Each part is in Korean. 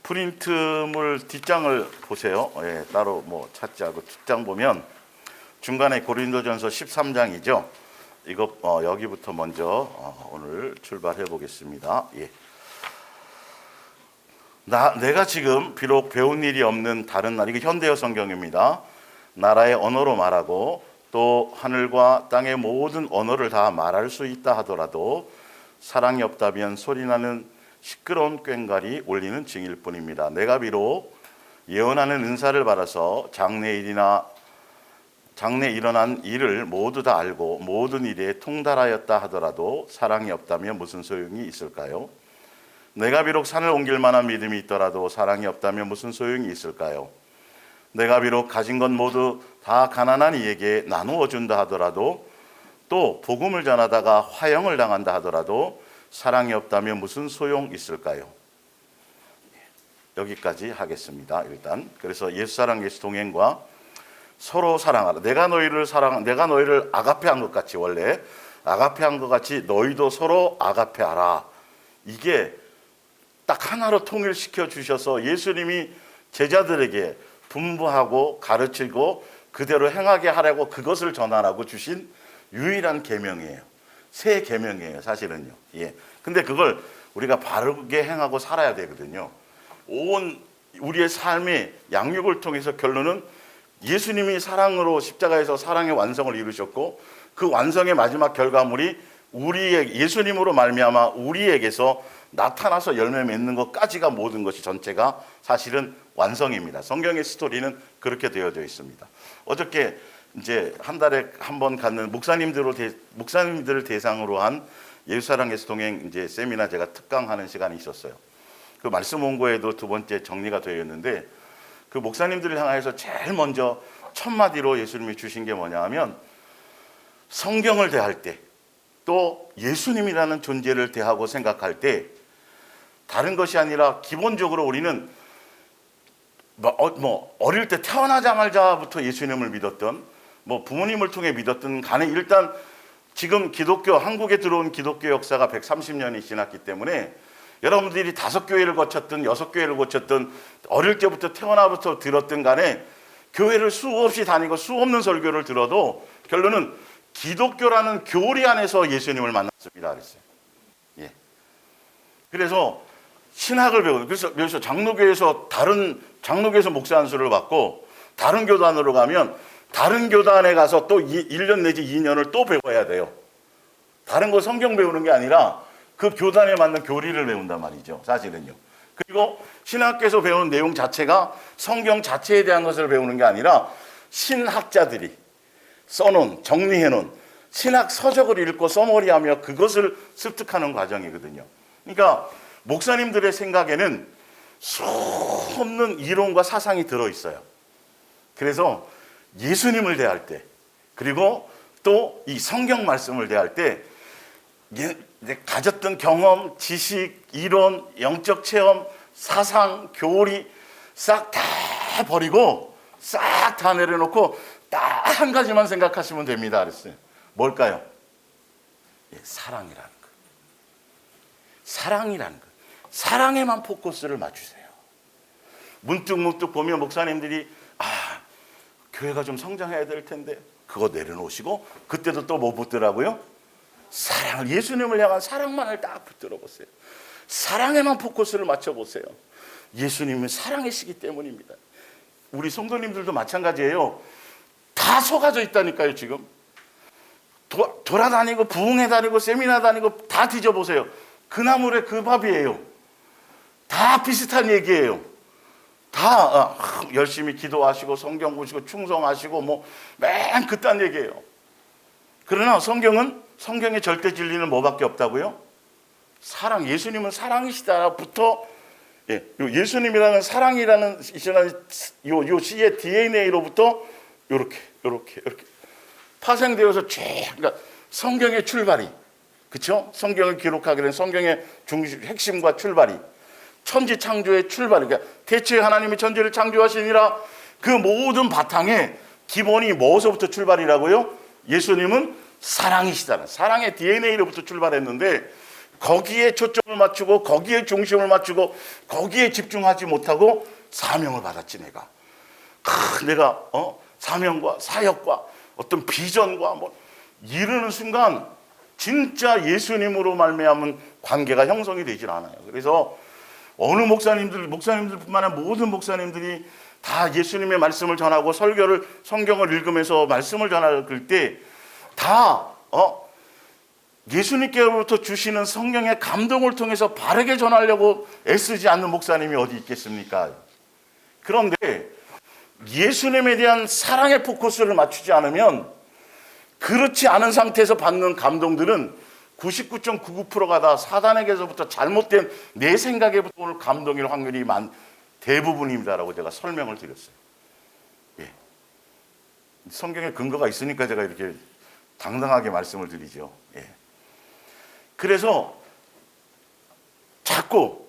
프린트물 뒷장을 보세요. 예, 따로 뭐 찾지 않고 뒷장 보면 중간에 고린도전서 13장이죠. 이거 여기부터 먼저 오늘 출발해 보겠습니다. 예. 내가 지금 비록 배운 일이 없는 다른 나라, 이거 현대어 성경입니다. 나라의 언어로 말하고 또 하늘과 땅의 모든 언어를 다 말할 수 있다 하더라도 사랑이 없다면 소리나는 시끄러운 꽹과리 울리는 징일 뿐입니다. 내가 비록 예언하는 은사를 받아서 장래에 일어난 일을 모두 다 알고 모든 일에 통달하였다 하더라도 사랑이 없다면 무슨 소용이 있을까요? 내가 비록 산을 옮길 만한 믿음이 있더라도 사랑이 없다면 무슨 소용이 있을까요? 내가 비록 가진 것 모두 다 가난한 이에게 나누어 준다 하더라도 또 복음을 전하다가 화형을 당한다 하더라도 사랑이 없다면 무슨 소용 있을까요? 여기까지 하겠습니다. 일단 그래서 옛사랑 예수 동행과 서로 사랑하라. 내가 너희를 아가페한 것 같이, 원래 아가페한 것 같이 너희도 서로 아가페하라. 이게 딱 하나로 통일시켜 주셔서 예수님이 제자들에게 분부하고 가르치고 그대로 행하게 하라고 그것을 전하라고 주신 유일한 계명이에요. 새 계명이에요, 사실은요. 예. 근데 그걸 우리가 바르게 행하고 살아야 되거든요. 온 우리의 삶의 양육을 통해서 결론은 예수님이 사랑으로 십자가에서 사랑의 완성을 이루셨고 그 완성의 마지막 결과물이 예수님으로 말미암아 우리에게서 나타나서 열매 맺는 것까지가 모든 것이 전체가 사실은 완성입니다. 성경의 스토리는 그렇게 되어져 있습니다. 어저께 이제 한 달에 한 번 갖는 목사님들을 대상으로 한 예수사랑예수 동행 이제 세미나 제가 특강하는 시간이 있었어요. 그 말씀 원고에도 두 번째 정리가 되어 있는데 그 목사님들을 향해서 제일 먼저 첫 마디로 예수님이 주신 게 뭐냐 하면 성경을 대할 때 또 예수님이라는 존재를 대하고 생각할 때 다른 것이 아니라 기본적으로 우리는 어릴 때 태어나자마자부터 예수님을 믿었던 부모님을 통해 믿었던 간에 일단 지금 한국에 들어온 기독교 역사가 130년이 지났기 때문에 여러분들이 5교회를 거쳤든 6교회를 거쳤든 어릴 때부터 태어나부터 들었던 간에 교회를 수없이 다니고 수없는 설교를 들어도 결론은 기독교라는 교리 안에서 예수님을 만났습니다 그랬어요. 예. 그래서 신학을 배우는, 그래서 장로교에서 목사 안수를 받고 다른 교단으로 가면 다른 교단에 가서 또 1년 내지 2년을 또 배워야 돼요. 다른 거 성경 배우는 게 아니라 그 교단에 맞는 교리를 배운단 말이죠, 사실은요. 그리고 신학교에서 배우는 내용 자체가 성경 자체에 대한 것을 배우는 게 아니라 신학자들이 써놓은, 정리해놓은 신학 서적을 읽고 써머리하며 그것을 습득하는 과정이거든요. 그러니까 목사님들의 생각에는 수없는 이론과 사상이 들어있어요. 그래서 예수님을 대할 때 그리고 또 이 성경 말씀을 대할 때 가졌던 경험, 지식, 이론, 영적 체험, 사상, 교리 싹 다 버리고 싹 다 내려놓고 딱 한 가지만 생각하시면 됩니다 그랬어요. 뭘까요? 사랑이라는 거. 사랑이라는 거. 사랑에만 포커스를 맞추세요. 문득 보면 목사님들이 교회가 좀 성장해야 될 텐데 그거 내려놓으시고 그때도 또 뭐 붙더라고요? 사랑을, 예수님을 향한 사랑만을 딱 붙들어 보세요. 사랑에만 포커스를 맞춰보세요. 예수님은 사랑이시기 때문입니다. 우리 성도님들도 마찬가지예요. 다 속아져 있다니까요. 지금 돌아다니고 부흥회 다니고 세미나 다니고 다 뒤져보세요. 그 나물에 그 밥이에요. 다 비슷한 얘기예요. 다 열심히 기도하시고 성경 보시고 충성하시고 맨 그딴 얘기예요. 그러나 성경의 절대 진리는 뭐밖에 없다고요? 사랑, 예수님은 사랑이시다부터 예수님이라는 사랑이라는 요 시의 DNA로부터 이렇게 파생되어서 그러니까 성경의 출발이, 그렇죠? 성경을 기록하게 된 성경의 핵심과 출발이 천지 창조의 출발, 그러니까 태초에 하나님이 천지를 창조하시니라 그 모든 바탕에 기본이 뭐서부터 출발이라고요? 예수님은 사랑이시다는 사랑의 DNA로부터 출발했는데 거기에 초점을 맞추고 거기에 중심을 맞추고 거기에 집중하지 못하고 사명을 받았지. 내가 사명과 사역과 어떤 비전과 뭐 이르는 순간 진짜 예수님으로 말미암은 관계가 형성이 되질 않아요. 그래서 어느 목사님들뿐만 아니라 모든 목사님들이 다 예수님의 말씀을 전하고 성경을 읽으면서 말씀을 전할 때 다 예수님께로부터 주시는 성령의 감동을 통해서 바르게 전하려고 애쓰지 않는 목사님이 어디 있겠습니까? 그런데 예수님에 대한 사랑의 포커스를 맞추지 않으면 그렇지 않은 상태에서 받는 감동들은 99.99%가 다 사단에게서부터 잘못된 내 생각에부터 오는 감동일 확률이 대부분입니다라고 제가 설명을 드렸어요. 예. 성경에 근거가 있으니까 제가 이렇게 당당하게 말씀을 드리죠. 예. 그래서 자꾸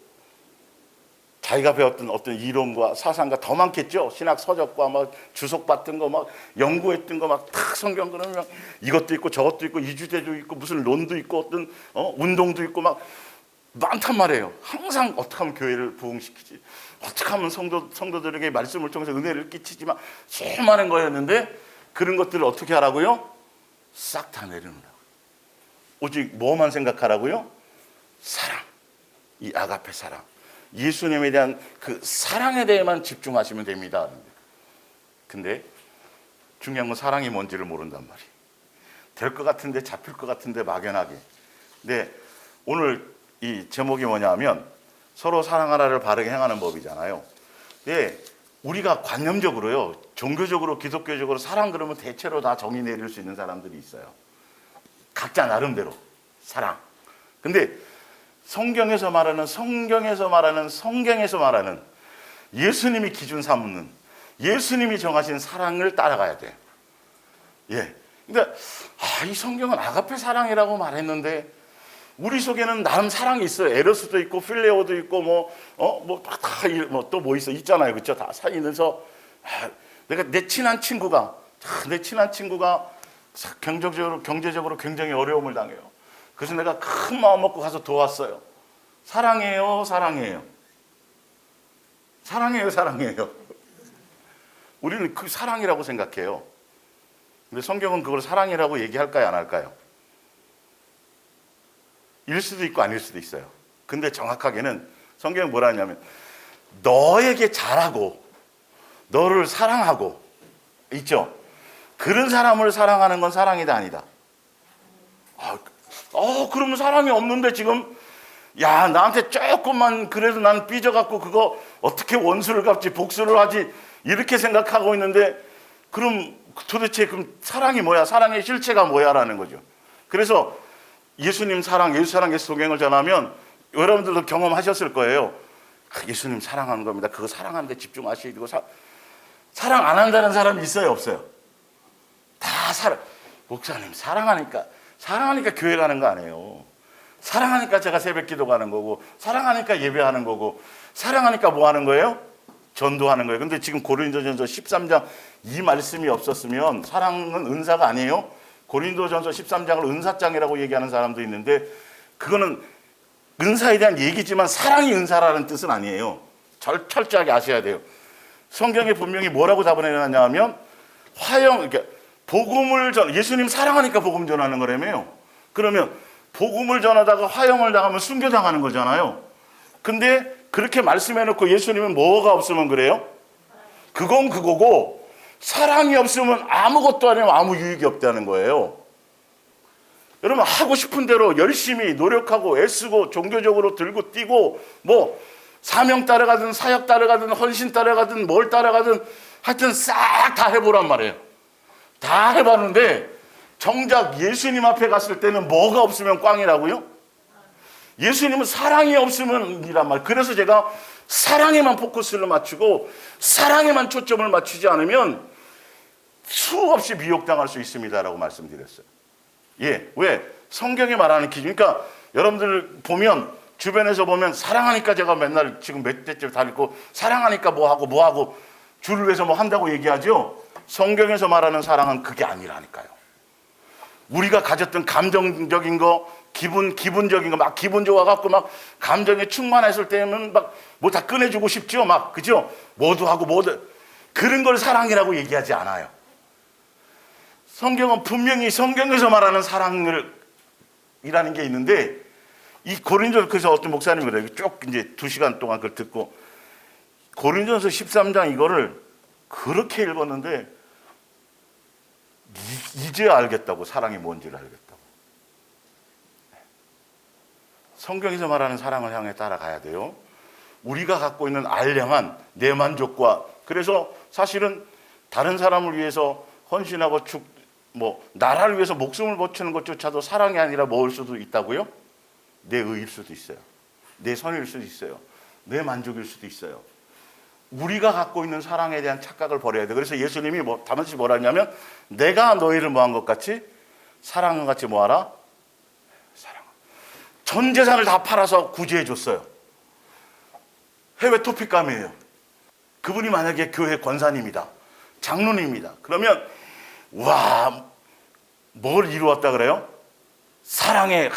자기가 배웠던 어떤 이론과 사상과 더 많겠죠. 신학 서적과 막 주석받던 거 막 연구했던 거 막 탁 성경 그러면 이것도 있고 저것도 있고 이주제도 있고 무슨 론도 있고 어떤 운동도 있고 막 많단 말이에요. 항상 어떻게 하면 교회를 부흥시키지, 어떻게 하면 성도들에게 말씀을 통해서 은혜를 끼치지만 수많은 거였는데 그런 것들을 어떻게 하라고요? 싹 다 내려놓으라고. 오직 뭐만 생각하라고요? 사랑, 이 아가페 사랑, 예수님에 대한 그 사랑에 대해만 집중하시면 됩니다. 근데 중요한 건 사랑이 뭔지를 모른단 말이에요. 될 것 같은데 잡힐 것 같은데 막연하게. 근데 오늘 이 제목이 뭐냐면 서로 사랑하라를 바르게 행하는 법이잖아요. 근데 우리가 관념적으로요, 종교적으로 기독교적으로 사랑 그러면 대체로 다 정의 내릴 수 있는 사람들이 있어요. 각자 나름대로 사랑. 근데 성경에서 말하는 예수님이 기준 삼는, 예수님이 정하신 사랑을 따라가야 돼. 예. 그러니까 이 성경은 아가페 사랑이라고 말했는데 우리 속에는 나름 사랑이 있어요. 에로스도 있고 필레오도 있고 또 뭐 있잖아요, 그렇죠? 다 사이면서 내가 내 친한 친구가 경제적으로 굉장히 어려움을 당해요. 그래서 내가 큰 마음 먹고 가서 도왔어요. 사랑해요. 우리는 그 사랑이라고 생각해요. 근데 성경은 그걸 사랑이라고 얘기할까요, 안 할까요? 일 수도 있고 아닐 수도 있어요. 근데 정확하게는 성경은 뭐라 하냐면 너에게 잘하고 너를 사랑하고 있죠. 그런 사람을 사랑하는 건 사랑이다 아니다. 그러면 사랑이 없는데 지금 나한테 조금만 그래도 난 삐져갖고 그거 어떻게 원수를 갚지 복수를 하지 이렇게 생각하고 있는데 그럼 도대체 사랑이 뭐야? 사랑의 실체가 뭐야라는 거죠. 그래서 예수 사랑 예수 동행을 전하면 여러분들도 경험하셨을 거예요. 예수님 사랑하는 겁니다. 그거 사랑하는 데 집중하시고 사랑 안 한다는 사람이 있어요, 없어요? 다 목사님 사랑하니까 교회 가는 거 아니에요. 사랑하니까 제가 새벽 기도 가는 거고 사랑하니까 예배하는 거고 사랑하니까 뭐 하는 거예요? 전도하는 거예요. 근데 지금 고린도전서 13장 이 말씀이 없었으면 사랑은 은사가 아니에요. 고린도전서 13장을 은사장이라고 얘기하는 사람도 있는데 그거는 은사에 대한 얘기지만 사랑이 은사라는 뜻은 아니에요. 철저하게 아셔야 돼요. 성경에 분명히 뭐라고 답을 해놨냐면 예수님 사랑하니까 복음 전하는 거라며요. 그러면 복음을 전하다가 화형을 당하면 순교당하는 거잖아요. 근데 그렇게 말씀해놓고 예수님은 뭐가 없으면 그래요? 그건 그거고 사랑이 없으면 아무것도 아니면 아무 유익이 없다는 거예요. 여러분 하고 싶은 대로 열심히 노력하고 애쓰고 종교적으로 들고 뛰고 뭐 사명 따라가든 사역 따라가든 헌신 따라가든 뭘 따라가든 하여튼 싹 다 해보란 말이에요. 다 해봤는데 정작 예수님 앞에 갔을 때는 뭐가 없으면 꽝이라고요? 예수님은 사랑이 없으면 이란 말. 그래서 제가 사랑에만 포커스를 맞추고 사랑에만 초점을 맞추지 않으면 수없이 미혹당할 수 있습니다라고 말씀드렸어요. 예, 왜? 성경이 말하는 기준. 그러니까 여러분들 보면 주변에서 보면 사랑하니까 제가 맨날 지금 몇 대째 달고 사랑하니까 뭐하고 주를 위해서 뭐 한다고 얘기하죠. 성경에서 말하는 사랑은 그게 아니라니까요. 우리가 가졌던 감정적인 거, 기분적인 거 막 기분 좋아갖고 막 감정에 충만했을 때는 막 뭐 다 꺼내주고 싶죠. 막 그죠? 뭐도 하고 뭐도 그런 걸 사랑이라고 얘기하지 않아요. 성경은 분명히 성경에서 말하는 사랑을 이라는 게 있는데 이 고린도서 그래서 어떤 목사님이 그래요. 쭉 이제 2시간 동안 그걸 듣고 고린도서 13장 이거를 그렇게 읽었는데 이제 알겠다고 사랑이 뭔지를 알겠다고. 성경에서 말하는 사랑을 향해 따라가야 돼요. 우리가 갖고 있는 알량한 내 만족과 그래서 사실은 다른 사람을 위해서 헌신하고 나라를 위해서 목숨을 바치는 것조차도 사랑이 아니라 뭐일 수도 있다고요? 내 의일 수도 있어요. 내 선일 수도 있어요. 내 만족일 수도 있어요. 우리가 갖고 있는 사랑에 대한 착각을 버려야 돼. 그래서 예수님이 다시 뭐라 했냐면 내가 너희를 뭐한 것 같이 사랑한 같이 뭐하라? 사랑. 전 재산을 다 팔아서 구제해 줬어요. 해외 토픽감이에요. 그분이 만약에 교회 권사님이다. 장로님이다. 그러면 와, 뭘 이루었다 그래요? 사랑의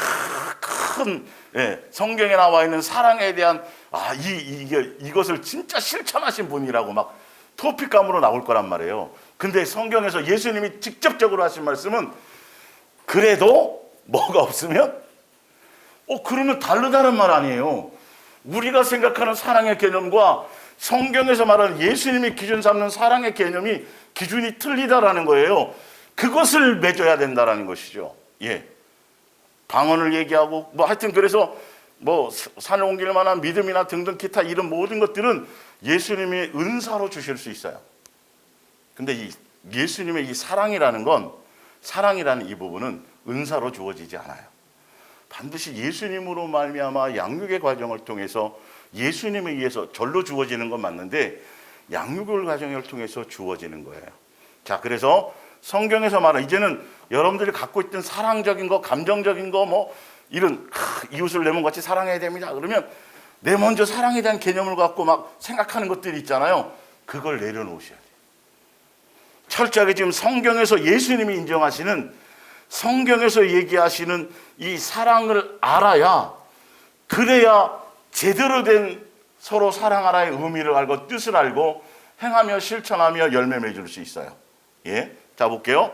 큰 성경에 나와 있는 사랑에 대한 이것을 진짜 실천하신 분이라고 막 토픽감으로 나올 거란 말이에요. 근데 성경에서 예수님이 직접적으로 하신 말씀은 그래도 뭐가 없으면 그러면 다르다는 말 아니에요. 우리가 생각하는 사랑의 개념과 성경에서 말하는 예수님이 기준 삼는 사랑의 개념이 기준이 틀리다라는 거예요. 그것을 맺어야 된다라는 것이죠. 예. 방언을 얘기하고 하여튼 그래서 산을 옮길 만한 믿음이나 등등 기타 이런 모든 것들은 예수님이 은사로 주실 수 있어요. 근데 이 예수님의 이 사랑이라는 이 부분은 은사로 주어지지 않아요. 반드시 예수님으로 말미암아 양육의 과정을 통해서 예수님에 의해서 절로 주어지는 건 맞는데 양육의 과정을 통해서 주어지는 거예요. 자, 그래서 성경에서 말하는 이제는 여러분들이 갖고 있던 사랑적인 거, 감정적인 거, 이런 이웃을 내 몸같이 사랑해야 됩니다. 그러면 내 먼저 사랑에 대한 개념을 갖고 막 생각하는 것들이 있잖아요. 그걸 내려놓으셔야 돼요. 철저하게 지금 성경에서 예수님이 인정하시는 성경에서 얘기하시는 이 사랑을 알아야 그래야 제대로 된 서로 사랑하라의 의미를 알고 뜻을 알고 행하며 실천하며 열매 맺을 수 있어요. 예, 자 볼게요.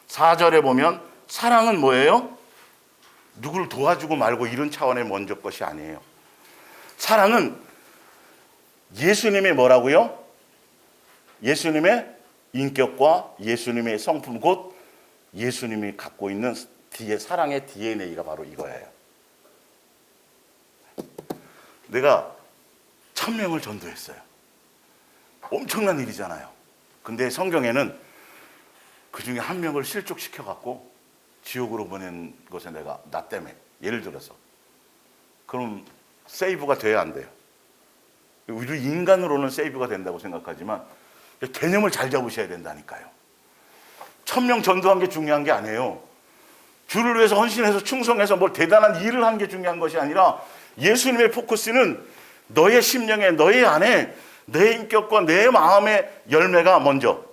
4절에 보면 사랑은 뭐예요? 누구를 도와주고 말고 이런 차원의 먼저 것이 아니에요. 사랑은 예수님의 뭐라고요? 예수님의 인격과 예수님의 성품 곧 예수님이 갖고 있는 사랑의 DNA가 바로 이거예요. 내가 1000명을 전도했어요. 엄청난 일이잖아요. 근데 성경에는 그 중에 한 명을 실족시켜갖고 지옥으로 보낸 것에 나 때문에 예를 들어서 그럼 세이브가 돼야 안 돼요. 우리 인간으로는 세이브가 된다고 생각하지만 개념을 잘 잡으셔야 된다니까요. 1000명 전도한 게 중요한 게 아니에요. 주를 위해서 헌신해서 충성해서 뭘 대단한 일을 한 게 중요한 것이 아니라 예수님의 포커스는 너의 심령에 너의 안에 내 인격과 내 마음의 열매가 먼저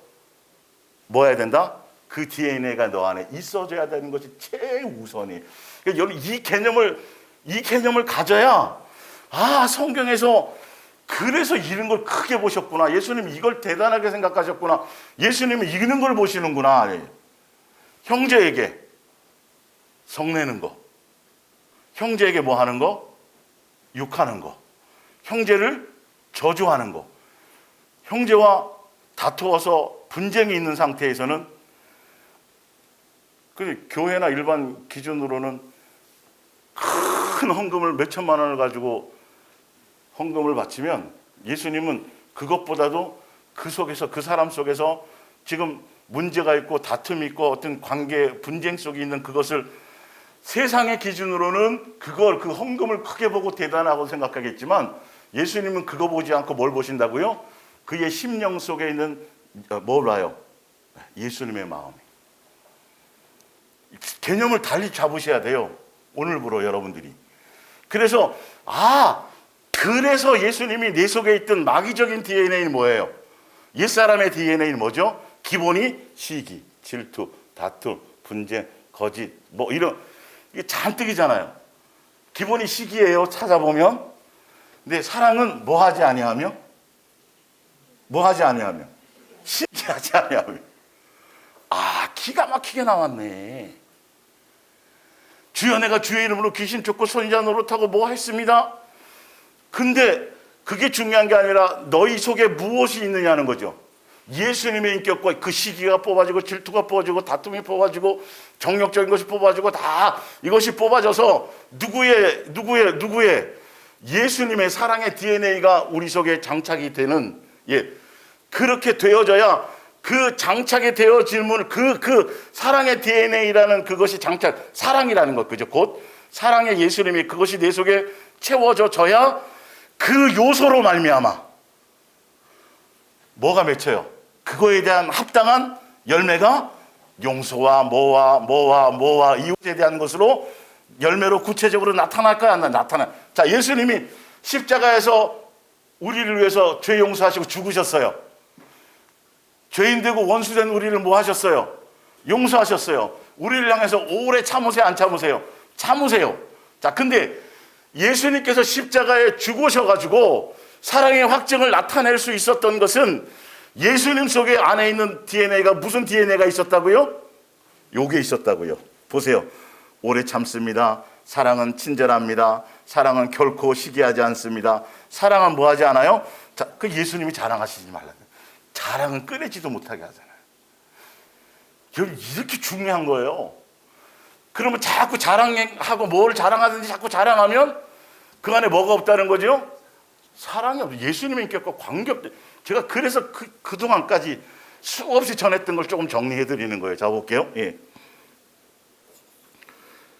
뭐 해야 된다? 그 DNA가 너 안에 있어줘야 되는 것이 최우선이에요. 여러분 이 개념을 가져야 성경에서 그래서 이런 걸 크게 보셨구나. 예수님이 이걸 대단하게 생각하셨구나. 예수님이 이런 걸 보시는구나. 형제에게 성내는 거. 형제에게 뭐 하는 거? 욕하는 거. 형제를 저주하는 거. 형제와 다투어서 분쟁이 있는 상태에서는 교회나 일반 기준으로는 큰 헌금을 몇 천만 원을 가지고 헌금을 바치면 예수님은 그것보다도 그 속에서 그 사람 속에서 지금 문제가 있고 다툼이 있고 어떤 관계 분쟁 속에 있는 그것을 세상의 기준으로는 그 헌금을 크게 보고 대단하고 생각하겠지만 예수님은 그거 보지 않고 뭘 보신다고요? 그의 심령 속에 있는 뭘 봐요? 예수님의 마음. 개념을 달리 잡으셔야 돼요. 오늘부로 여러분들이. 그래서 그래서 예수님이 내 속에 있던 마귀적인 DNA는 뭐예요? 옛사람의 DNA는 뭐죠? 기본이 시기, 질투, 다툼, 분쟁, 거짓 이런 이게 잔뜩이잖아요. 기본이 시기예요, 찾아보면. 근데 사랑은 뭐 하지 아니하며? 뭐 하지 아니하며? 시기하지 아니하며. 아, 기가 막히게 나왔네. 주여 내가 주의 이름으로 귀신 쫓고 선지자 노릇하고 뭐 했습니다. 근데 그게 중요한 게 아니라 너희 속에 무엇이 있느냐는 거죠. 예수님의 인격과 그 시기가 뽑아지고 질투가 뽑아지고 다툼이 뽑아지고 정력적인 것이 뽑아지고 다 이것이 뽑아져서 누구의 예수님의 사랑의 DNA가 우리 속에 장착이 되는, 그렇게 되어져야 그 장착이 되어질문, 그 사랑의 DNA라는 그것이 장착, 사랑이라는 것, 그죠? 곧 사랑의 예수님이 그것이 내 속에 채워져야 그 요소로 말미암아 뭐가 맺혀요? 그거에 대한 합당한 열매가 용서와 뭐와 이웃에 대한 것으로 열매로 구체적으로 나타날까요? 안 나타나. 자, 예수님이 십자가에서 우리를 위해서 죄 용서하시고 죽으셨어요. 죄인 되고 원수된 우리를 뭐 하셨어요? 용서하셨어요. 우리를 향해서 오래 참으세요, 안 참으세요? 참으세요. 자, 근데 예수님께서 십자가에 죽으셔가지고 사랑의 확증을 나타낼 수 있었던 것은 예수님 속에 안에 있는 DNA가 무슨 DNA가 있었다고요? 요게 있었다고요. 보세요. 오래 참습니다. 사랑은 친절합니다. 사랑은 결코 시기하지 않습니다. 사랑은 뭐 하지 않아요? 자, 그 예수님이 자랑하시지 말라. 자랑은 꺼내지도 못하게 하잖아요. 이렇게 중요한 거예요. 그러면 자꾸 자랑하고 뭘 자랑하든지 자꾸 자랑하면 그 안에 뭐가 없다는 거죠? 사랑이 없어요. 예수님의 인격과 관계없다. 제가 그래서 그동안까지 수없이 전했던 걸 조금 정리해 드리는 거예요. 자, 볼게요.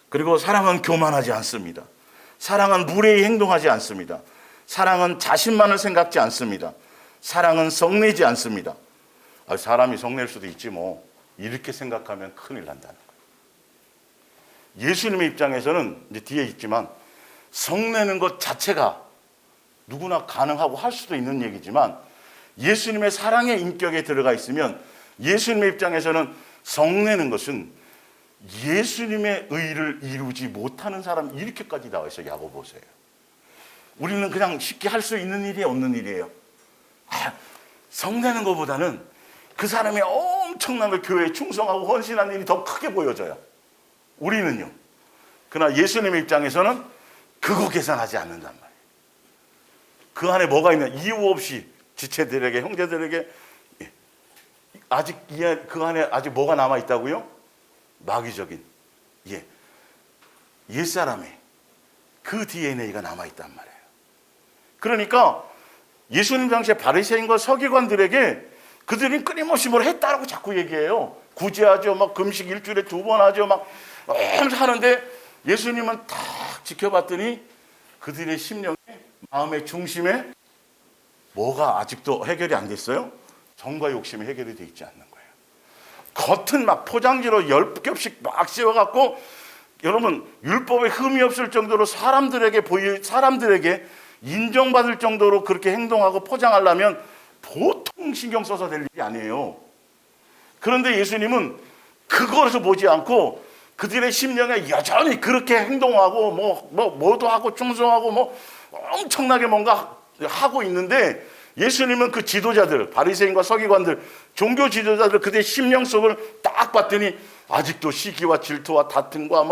그리고 사랑은 교만하지 않습니다. 사랑은 무례히 행동하지 않습니다. 사랑은 자신만을 생각지 않습니다. 사랑은 성내지 않습니다. 사람이 성낼 수도 있지 뭐. 이렇게 생각하면 큰일 난다는 거예요. 예수님의 입장에서는 이제 뒤에 있지만 성내는 것 자체가 누구나 가능하고 할 수도 있는 얘기지만 예수님의 사랑의 인격에 들어가 있으면 예수님의 입장에서는 성내는 것은 예수님의 의를 이루지 못하는 사람, 이렇게까지 나와 있어요. 야고보서예요. 우리는 그냥 쉽게 할 수 있는 일이 없는 일이에요. 성내는 것보다는 그 사람이 엄청나게 교회에 충성하고 헌신한 일이 더 크게 보여져요. 우리는요. 그러나 예수님의 입장에서는 그거 계산하지 않는단 말이에요. 그 안에 뭐가 있냐? 이유 없이 지체들에게, 형제들에게 아직 그 안에 아직 뭐가 남아 있다고요? 마귀적인 옛사람의 그 DNA가 남아 있단 말이에요. 그러니까 예수님 당시에 바리새인과 서기관들에게 그들이 끊임없이 뭘 했다라고 자꾸 얘기해요. 구제하죠, 막 금식 일주일에 2번 하죠, 막 하는데 예수님은 딱 지켜봤더니 그들의 심령에, 마음의 중심에 뭐가 아직도 해결이 안 됐어요? 정과 욕심이 해결이 되어 있지 않는 거예요. 겉은 막 포장지로 10겹씩 막 씌워갖고, 여러분 율법에 흠이 없을 정도로 사람들에게 인정받을 정도로 그렇게 행동하고 포장하려면 보통 신경 써서 될 일이 아니에요. 그런데 예수님은 그거에서 보지 않고 그들의 심령에 여전히 그렇게 행동하고 뭐도 하고 충성하고 엄청나게 뭔가 하고 있는데, 예수님은 그 지도자들, 바리새인과 서기관들, 종교 지도자들, 그들의 심령 속을 딱 봤더니 아직도 시기와 질투와 다툼과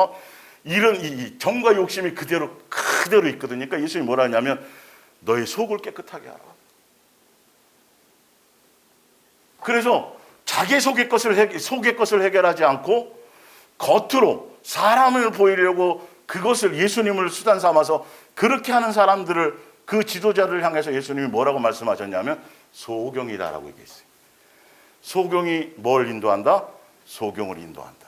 이런 이 정과 욕심이 그대로 있거든요. 그러니까 예수님이 뭐라 하냐면 너의 속을 깨끗하게 하라. 그래서 자기 속의 것을 해결하지 않고 겉으로 사람을 보이려고 그것을 예수님을 수단 삼아서 그렇게 하는 사람들을, 그 지도자를 향해서 예수님이 뭐라고 말씀하셨냐면 소경이다라고 얘기했어요. 소경이 뭘 인도한다? 소경을 인도한다.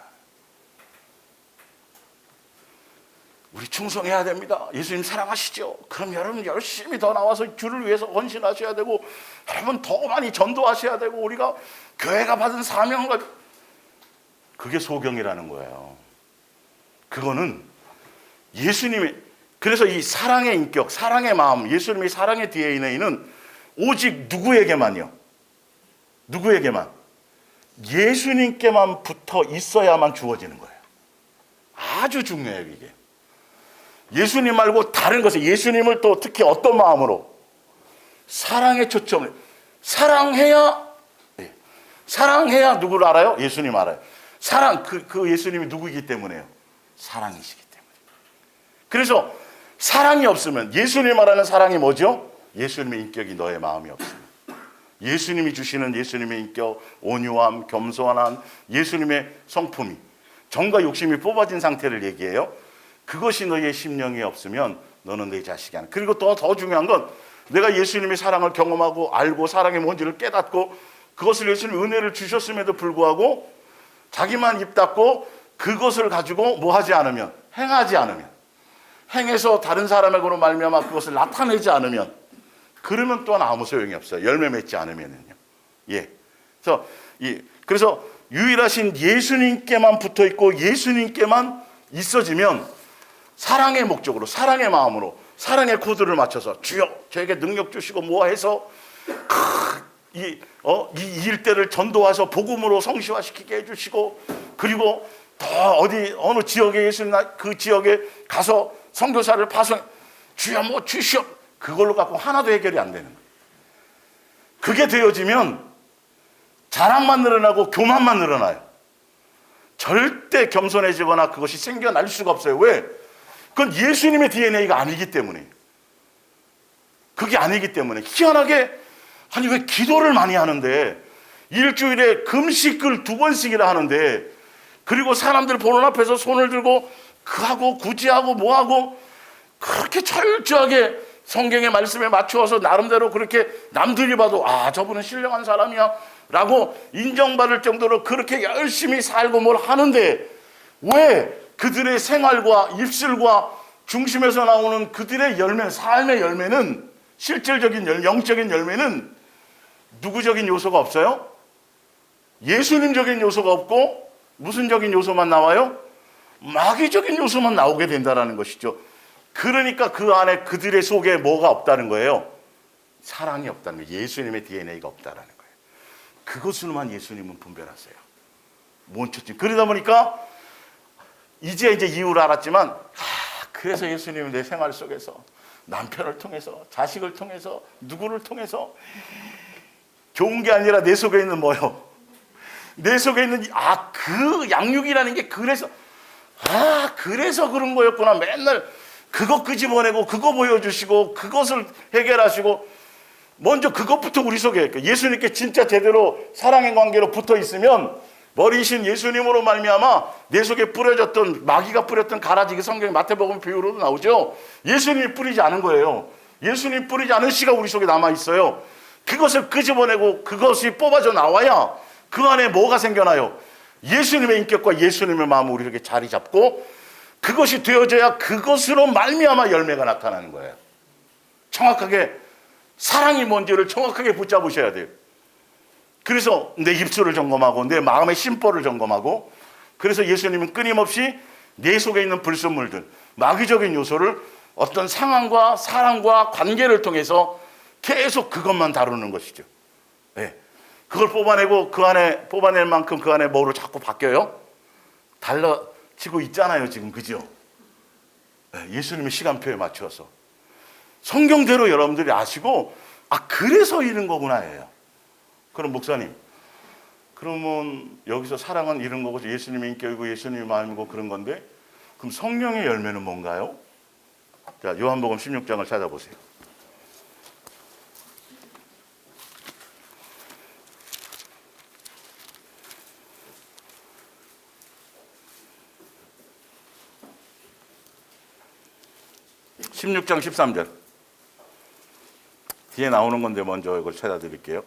우리 충성해야 됩니다. 예수님 사랑하시죠? 그럼 여러분 열심히 더 나와서 주를 위해서 헌신하셔야 되고, 여러분 더 많이 전도하셔야 되고, 우리가 교회가 받은 사명과, 그게 소경이라는 거예요. 그거는 예수님의, 그래서 이 사랑의 인격, 사랑의 마음, 예수님의 사랑의 DNA는 오직 누구에게만요? 누구에게만? 예수님께만 붙어 있어야만 주어지는 거예요. 아주 중요해요, 이게. 예수님 말고 다른 것에 예수님을 또 특히 어떤 마음으로? 사랑에 초점을. 사랑해야, 사랑해야 누구를 알아요? 예수님 알아요. 사랑, 그 예수님이 누구이기 때문에요? 사랑이시기 때문에. 그래서 사랑이 없으면, 예수님 말하는 사랑이 뭐죠? 예수님의 인격이 너의 마음이 없으면. 예수님이 주시는 예수님의 인격, 온유함, 겸손함, 예수님의 성품이, 정과 욕심이 뽑아진 상태를 얘기해요. 그것이 너의 심령에 없으면 너는 내 자식이 아니야. 그리고 또 더 중요한 건, 내가 예수님의 사랑을 경험하고 알고 사랑의 뭔지를 깨닫고 그것을 예수님 은혜를 주셨음에도 불구하고 자기만 입 닫고 그것을 가지고 뭐 하지 않으면, 행하지 않으면, 행해서 다른 사람에게로 말미암아 그것을 나타내지 않으면, 그러면 또한 아무 소용이 없어요. 열매 맺지 않으면은요. 예. 그래서 유일하신 예수님께만 붙어 있고 예수님께만 있어지면 사랑의 목적으로, 사랑의 마음으로, 사랑의 코드를 맞춰서 주여 저에게 능력 주시고 뭐 해서 이 일대를 전도해서 복음으로 성시화시키게 해주시고, 그리고 더 어느 지역에 예수님 그 지역에 가서 선교사를 파송, 주여 뭐 주시오, 그걸로 갖고 하나도 해결이 안 되는 거예요. 그게 되어지면 자랑만 늘어나고 교만만 늘어나요. 절대 겸손해지거나 그것이 생겨날 수가 없어요. 왜? 그건 예수님의 DNA가 아니기 때문에. 그게 아니기 때문에. 희한하게, 아니 왜 기도를 많이 하는데, 일주일에 금식을 2번씩이나 하는데, 그리고 사람들 보는 앞에서 손을 들고 그하고 구제하고 뭐하고 그렇게 철저하게 성경의 말씀에 맞추어서 나름대로 그렇게 남들이 봐도 아 저분은 신령한 사람이야 라고 인정받을 정도로 그렇게 열심히 살고 뭘 하는데, 왜 그들의 생활과 입술과 중심에서 나오는 그들의 열매, 삶의 열매는, 실질적인 영적인 열매는 누구적인 요소가 없어요? 예수님적인 요소가 없고 무슨 적인 요소만 나와요? 마귀적인 요소만 나오게 된다는 것이죠. 그러니까 그 안에 그들의 속에 뭐가 없다는 거예요? 사랑이 없다는 거예요. 예수님의 DNA가 없다는 거예요. 그것으로만 예수님은 분별하세요. 몬초집. 그러다 보니까 이제 이유를 알았지만, 그래서 예수님은 내 생활 속에서 남편을 통해서, 자식을 통해서, 누구를 통해서 좋은 게 아니라 내 속에 있는 뭐요? 내 속에 있는 그 양육이라는 게 그래서 그런 거였구나. 맨날 그거 끄집어내고 그거 보여주시고 그것을 해결하시고, 먼저 그것부터 우리 속에, 예수님께 진짜 제대로 사랑의 관계로 붙어 있으면 머리신 예수님으로 말미암아 내 속에 뿌려졌던, 마귀가 뿌렸던 가라지, 그 성경 마태복음 비유로도 나오죠. 예수님이 뿌리지 않은 거예요. 예수님이 뿌리지 않은 씨가 우리 속에 남아 있어요. 그것을 끄집어내고 그것이 뽑아져 나와야 그 안에 뭐가 생겨나요? 예수님의 인격과 예수님의 마음을 우리 이렇게 자리 잡고, 그것이 되어져야 그것으로 말미암아 열매가 나타나는 거예요. 정확하게 사랑이 뭔지를 정확하게 붙잡으셔야 돼요. 그래서 내 입술을 점검하고 내 마음의 심보를 점검하고, 그래서 예수님은 끊임없이 내 속에 있는 불순물들, 마귀적인 요소를 어떤 상황과 사랑과 관계를 통해서 계속 그것만 다루는 것이죠. 네. 그걸 뽑아내고 그 안에 뽑아낼 만큼 그 안에 뭐로 자꾸 바뀌어요? 달라지고 있잖아요 지금, 그죠? 네. 예수님의 시간표에 맞추어서 성경대로 여러분들이 아시고, 그래서 이런 거구나 해요. 그럼 목사님, 그러면 여기서 사랑은 이런 거고 예수님의 인격이고 예수님의 마음이고 그런 건데, 그럼 성령의 열매는 뭔가요? 자, 요한복음 16장을 찾아보세요. (16장 13절) 뒤에 나오는 건데 먼저 이걸 찾아드릴게요.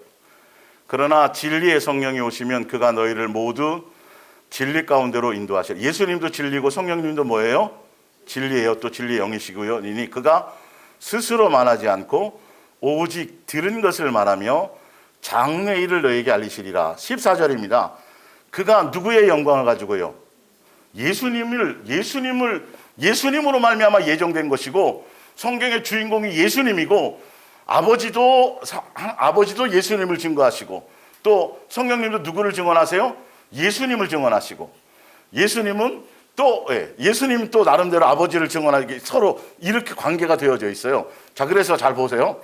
그러나 진리의 성령이 오시면 그가 너희를 모두 진리 가운데로 인도하시리라. 예수님도 진리고 성령님도 뭐예요? 진리예요. 또 진리의 영이시고요. 이니 그가 스스로 말하지 않고 오직 들은 것을 말하며 장래의 일을 너희에게 알리시리라. 14절입니다. 그가 누구의 영광을 가지고요? 예수님으로 말미암아 예정된 것이고, 성경의 주인공이 예수님이고, 아버지도 예수님을 증거하시고, 또 성령님도 누구를 증언하세요? 예수님을 증언하시고, 예수님은 또 예수님 또 나름대로 아버지를 증언하기 서로 이렇게 관계가 되어져 있어요. 자, 그래서 잘 보세요.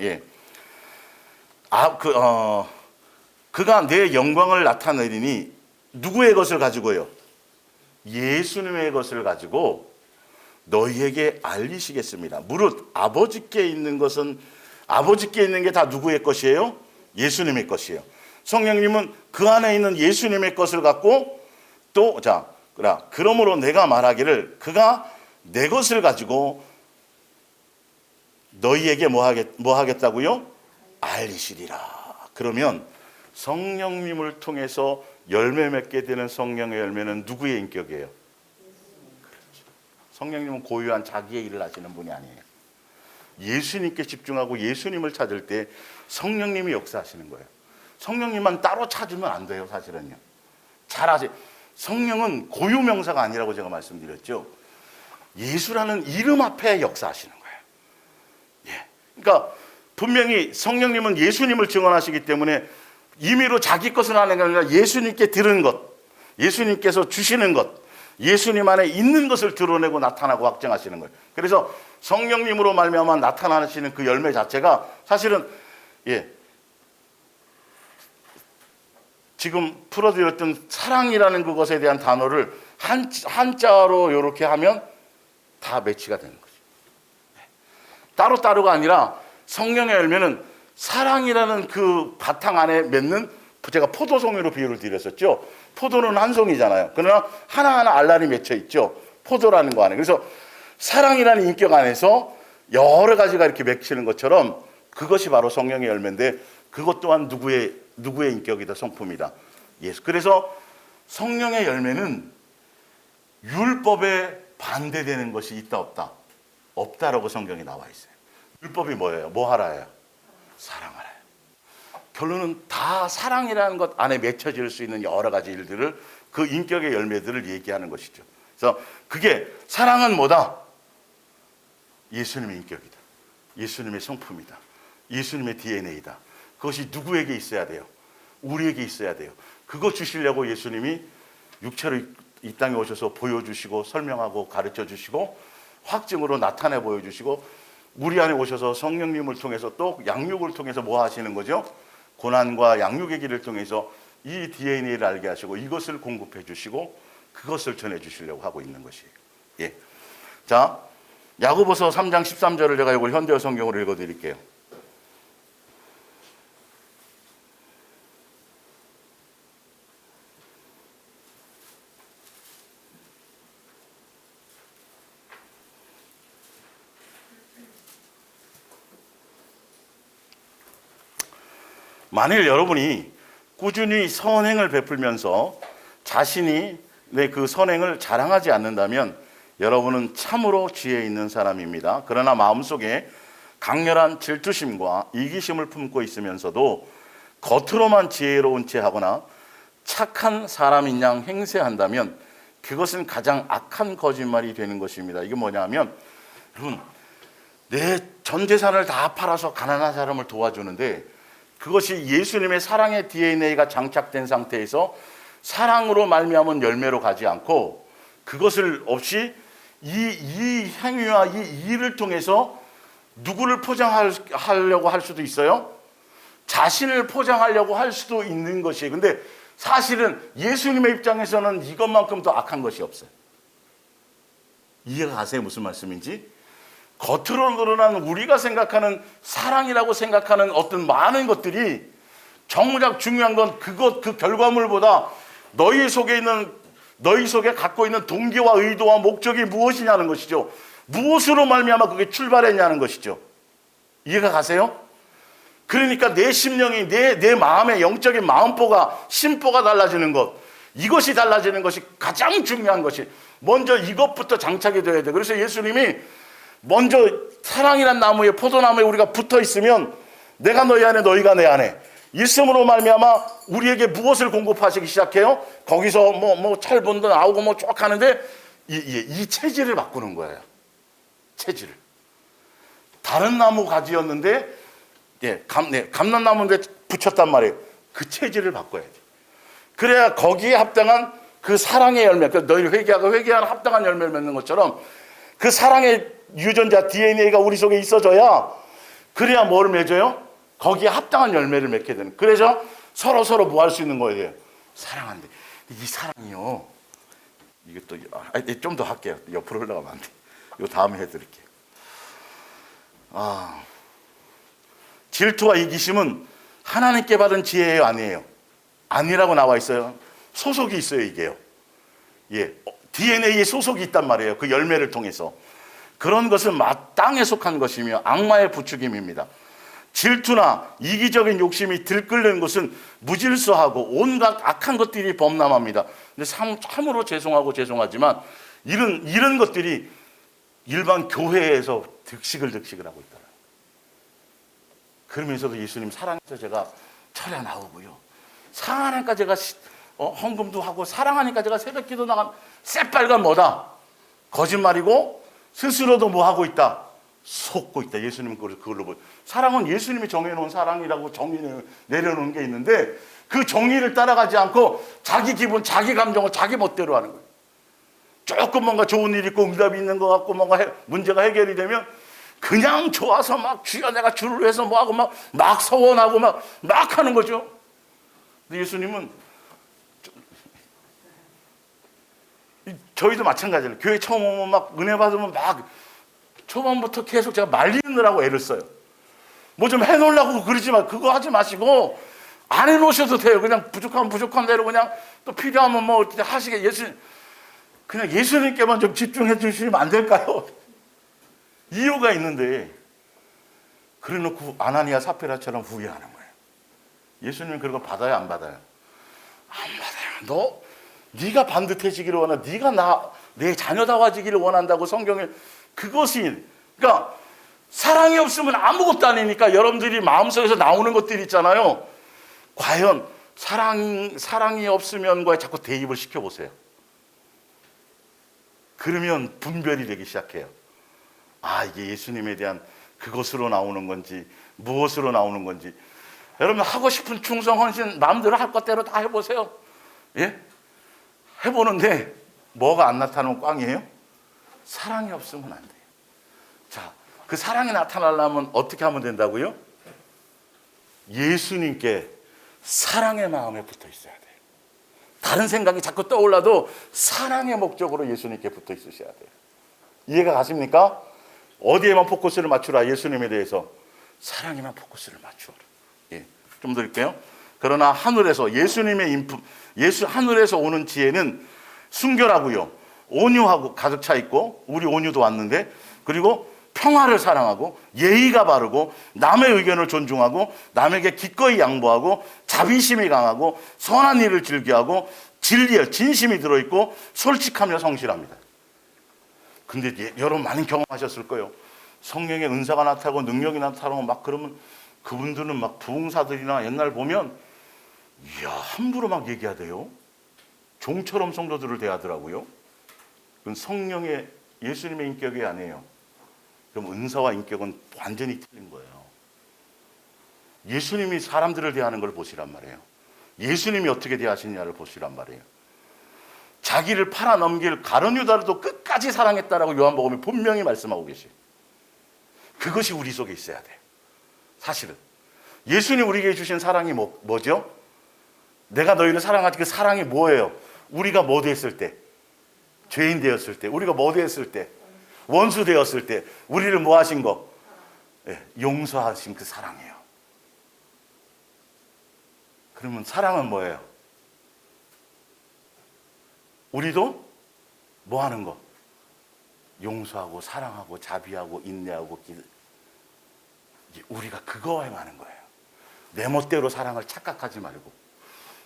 그가 내 영광을 나타내리니 누구의 것을 가지고요? 예수님의 것을 가지고 너희에게 알리시겠습니다. 무릇 아버지께 있는 것은 아버지께 있는 게 다 누구의 것이에요? 예수님의 것이에요. 성령님은 그 안에 있는 예수님의 것을 갖고 또 그러므로 내가 말하기를 그가 내 것을 가지고 너희에게 뭐 하겠다고요? 알리시리라. 그러면 성령님을 통해서 열매 맺게 되는 성령의 열매는 누구의 인격이에요? 성령님은 고유한 자기의 일을 하시는 분이 아니에요. 예수님께 집중하고 예수님을 찾을 때 성령님이 역사하시는 거예요. 성령님만 따로 찾으면 안 돼요, 사실은요. 잘하세요. 성령은 고유명사가 아니라고 제가 말씀드렸죠. 예수라는 이름 앞에 역사하시는 거예요. 그러니까 분명히 성령님은 예수님을 증언하시기 때문에 임의로 자기 것을 하는 게 아니라 예수님께 들은 것, 예수님께서 주시는 것, 예수님 안에 있는 것을 드러내고 나타나고 확증하시는 거예요. 그래서 성령님으로 말미암아 나타나시는 그 열매 자체가 사실은 지금 풀어드렸던 사랑이라는 그것에 대한 단어를 한자로 이렇게 하면 다 매치가 되는 거죠. 따로따로가 아니라 성령의 열매는 사랑이라는 그 바탕 안에 맺는, 제가 포도송이로 비유를 드렸었죠. 포도는 한 송이잖아요. 그러나 하나하나 알알이 맺혀 있죠. 포도라는 거 안에. 그래서 사랑이라는 인격 안에서 여러 가지가 이렇게 맺히는 것처럼 그것이 바로 성령의 열매인데 그것 또한 누구의 인격이다? 성품이다. 예수. 그래서 성령의 열매는 율법에 반대되는 것이 있다 없다? 없다라고 성경에 나와 있어요. 율법이 뭐예요? 뭐 하라예요? 사랑하라. 결론은 다 사랑이라는 것 안에 맺혀질 수 있는 여러 가지 일들을, 그 인격의 열매들을 얘기하는 것이죠. 그래서 그게 사랑은 뭐다? 예수님의 인격이다. 예수님의 성품이다. 예수님의 DNA다. 그것이 누구에게 있어야 돼요? 우리에게 있어야 돼요. 그거 주시려고 예수님이 육체로 이 땅에 오셔서 보여주시고 설명하고 가르쳐 주시고 확증으로 나타내 보여주시고 우리 안에 오셔서 성령님을 통해서 또 양육을 통해서 뭐 하시는 거죠? 고난과 양육의 길을 통해서 이 DNA를 알게 하시고 이것을 공급해 주시고 그것을 전해 주시려고 하고 있는 것이에요. 자, 야고보서 3장 13절을 제가 이걸 현대어 성경으로 읽어 드릴게요. 만일 여러분이 꾸준히 선행을 베풀면서 자신이 그 선행을 자랑하지 않는다면 여러분은 참으로 지혜 있는 사람입니다. 그러나 마음속에 강렬한 질투심과 이기심을 품고 있으면서도 겉으로만 지혜로운 체 하거나 착한 사람인 양 행세한다면 그것은 가장 악한 거짓말이 되는 것입니다. 이게 뭐냐면 여러분, 내 전 재산을 다 팔아서 가난한 사람을 도와주는데 그것이 예수님의 사랑의 DNA가 장착된 상태에서 사랑으로 말미암은 열매로 가지 않고 그것을 없이 이 행위와 이 일을 통해서 누구를 포장하려고 할 수도 있어요. 자신을 포장하려고 할 수도 있는 것이에요. 근데 사실은 예수님의 입장에서는 이것만큼 더 악한 것이 없어요. 이해가 가세요? 무슨 말씀인지? 겉으로 드러난 우리가 생각하는 사랑이라고 생각하는 어떤 많은 것들이 정작 중요한 건 그 결과물보다 너희 속에 갖고 있는 동기와 의도와 목적이 무엇이냐는 것이죠. 무엇으로 말미암아 그게 출발했냐는 것이죠. 이해가 가세요? 그러니까 내 심령이 내 마음의 영적인 마음보가 심보가 달라지는 것, 이것이 달라지는 것이 가장 중요한 것이 먼저 이것부터 장착이 돼야 돼. 그래서 예수님이 먼저 사랑이란 나무에 포도나무에 우리가 붙어 있으면 내가 너희 안에 너희가 내 안에 있음으로 말미암아 우리에게 무엇을 공급하시기 시작해요? 거기서 뭐 철분도 나오고 뭐 쭉 하는데 이 체질을 바꾸는 거예요. 체질을. 다른 나무 가지였는데 감람나무인데 붙였단 말이에요. 그 체질을 바꿔야 돼. 그래야 거기에 합당한 그 사랑의 열매, 그 너희 회개하고 회개하는 합당한 열매를 맺는 것처럼 그 사랑의 유전자 DNA가 우리 속에 있어져야, 그래야 뭐를 맺어요? 거기에 합당한 열매를 맺게 되는. 그래서 서로 뭐 할 수 있는 거예요? 사랑한대. 이 사랑이요. 이것도 좀 더 할게요. 옆으로 올라가면 안 돼. 이거 다음에 해드릴게요. 질투와 이기심은 하나님께 받은 지혜예요, 아니에요? 아니라고 나와 있어요. 소속이 있어요, 이게요. 예, DNA에 소속이 있단 말이에요. 그 열매를 통해서. 그런 것은 마땅에 속한 것이며 악마의 부추김입니다. 질투나 이기적인 욕심이 들끓는 것은 무질서하고 온갖 악한 것들이 범람합니다. 근데 참으로 죄송하지만 이런 것들이 일반 교회에서 득식을 하고 있다. 그러면서도 예수님 사랑해서 제가 철야 나오고요. 사랑하니까 제가 헌금도 하고, 사랑하니까 제가 새벽기도 나간 새빨간 뭐다? 거짓말이고 스스로도 뭐 하고 있다? 속고 있다. 예수님은 그걸로 보여. 사랑은 예수님이 정해놓은 사랑이라고 정의를 내려놓은 게 있는데, 그 정의를 따라가지 않고 자기 기분, 자기 감정을 자기 멋대로 하는 거예요. 조금 뭔가 좋은 일이 있고 응답이 있는 것 같고 뭔가 문제가 해결이 되면 그냥 좋아서 막 주여 내가 주를 위해서 뭐하고 막 서원하고 막 하는 거죠. 근데 예수님은 저희도 마찬가지예요. 교회 처음 오면 막 은혜 받으면 막 초반부터 계속 제가 말리느라고 애를 써요. 뭐 좀 해놓으려고 그러지만 그거 하지 마시고 안 해놓으셔도 돼요. 그냥 부족하면 부족한 대로 그냥 또 필요하면 뭐 하시게. 그냥 예수님께만 좀 집중해 주시면 안 될까요? 이유가 있는데 그래놓고 아나니아 사피라처럼 후회하는 거예요. 예수님은 그런 거 받아요, 안 받아요? 안 받아요. 네가 반듯해지기를 원하, 네가 내 자녀다워지기를 원한다고 성경에. 그것이, 그러니까 사랑이 없으면 아무것도 아니니까 여러분들이 마음속에서 나오는 것들이 있잖아요. 과연 사랑이 없으면과에 자꾸 대입을 시켜보세요. 그러면 분별이 되기 시작해요. 이게 예수님에 대한 그것으로 나오는 건지 무엇으로 나오는 건지. 여러분 하고 싶은 충성, 헌신 마음대로 할 것대로 다 해보세요. 예? 해보는데 뭐가 안 나타나면 꽝이에요? 사랑이 없으면 안 돼요. 자, 그 사랑이 나타나려면 어떻게 하면 된다고요? 예수님께 사랑의 마음에 붙어 있어야 돼요. 다른 생각이 자꾸 떠올라도 사랑의 목적으로 예수님께 붙어 있으셔야 돼요. 이해가 가십니까? 어디에만 포커스를 맞추라? 예수님에 대해서 사랑에만 포커스를 맞추라. 예, 좀 더 할게요. 그러나 하늘에서 예수님의 인품, 하늘에서 오는 지혜는 순결하고요, 온유하고 가득 차 있고, 우리 온유도 왔는데, 그리고 평화를 사랑하고 예의가 바르고 남의 의견을 존중하고 남에게 기꺼이 양보하고 자비심이 강하고 선한 일을 즐겨하고 진리에 진심이 들어있고 솔직하며 성실합니다. 근데 여러분 많이 경험하셨을 거예요. 성령의 은사가 나타나고 능력이 나타나고 막 그러면 그분들은 막 부흥사들이나 옛날 보면 함부로 막 얘기하대요. 종처럼 성도들을 대하더라고요. 그건 성령의 예수님의 인격이 아니에요. 그럼 은사와 인격은 완전히 틀린 거예요. 예수님이 사람들을 대하는 걸 보시란 말이에요. 예수님이 어떻게 대하시냐를 보시란 말이에요. 자기를 팔아넘길 가룟 유다를 끝까지 사랑했다라고 요한복음이 분명히 말씀하고 계시에요. 그것이 우리 속에 있어야 돼요. 사실은 예수님 우리에게 주신 사랑이 뭐죠? 내가 너희를 사랑하지. 그 사랑이 뭐예요? 우리가 뭐 됐을 때? 죄인 되었을 때. 우리가 뭐 됐을 때? 원수 되었을 때 우리를 뭐 하신 거? 용서하신 그 사랑이에요. 그러면 사랑은 뭐예요? 우리도 뭐 하는 거? 용서하고 사랑하고 자비하고 인내하고 우리가 그거 행하는 거예요. 내 멋대로 사랑을 착각하지 말고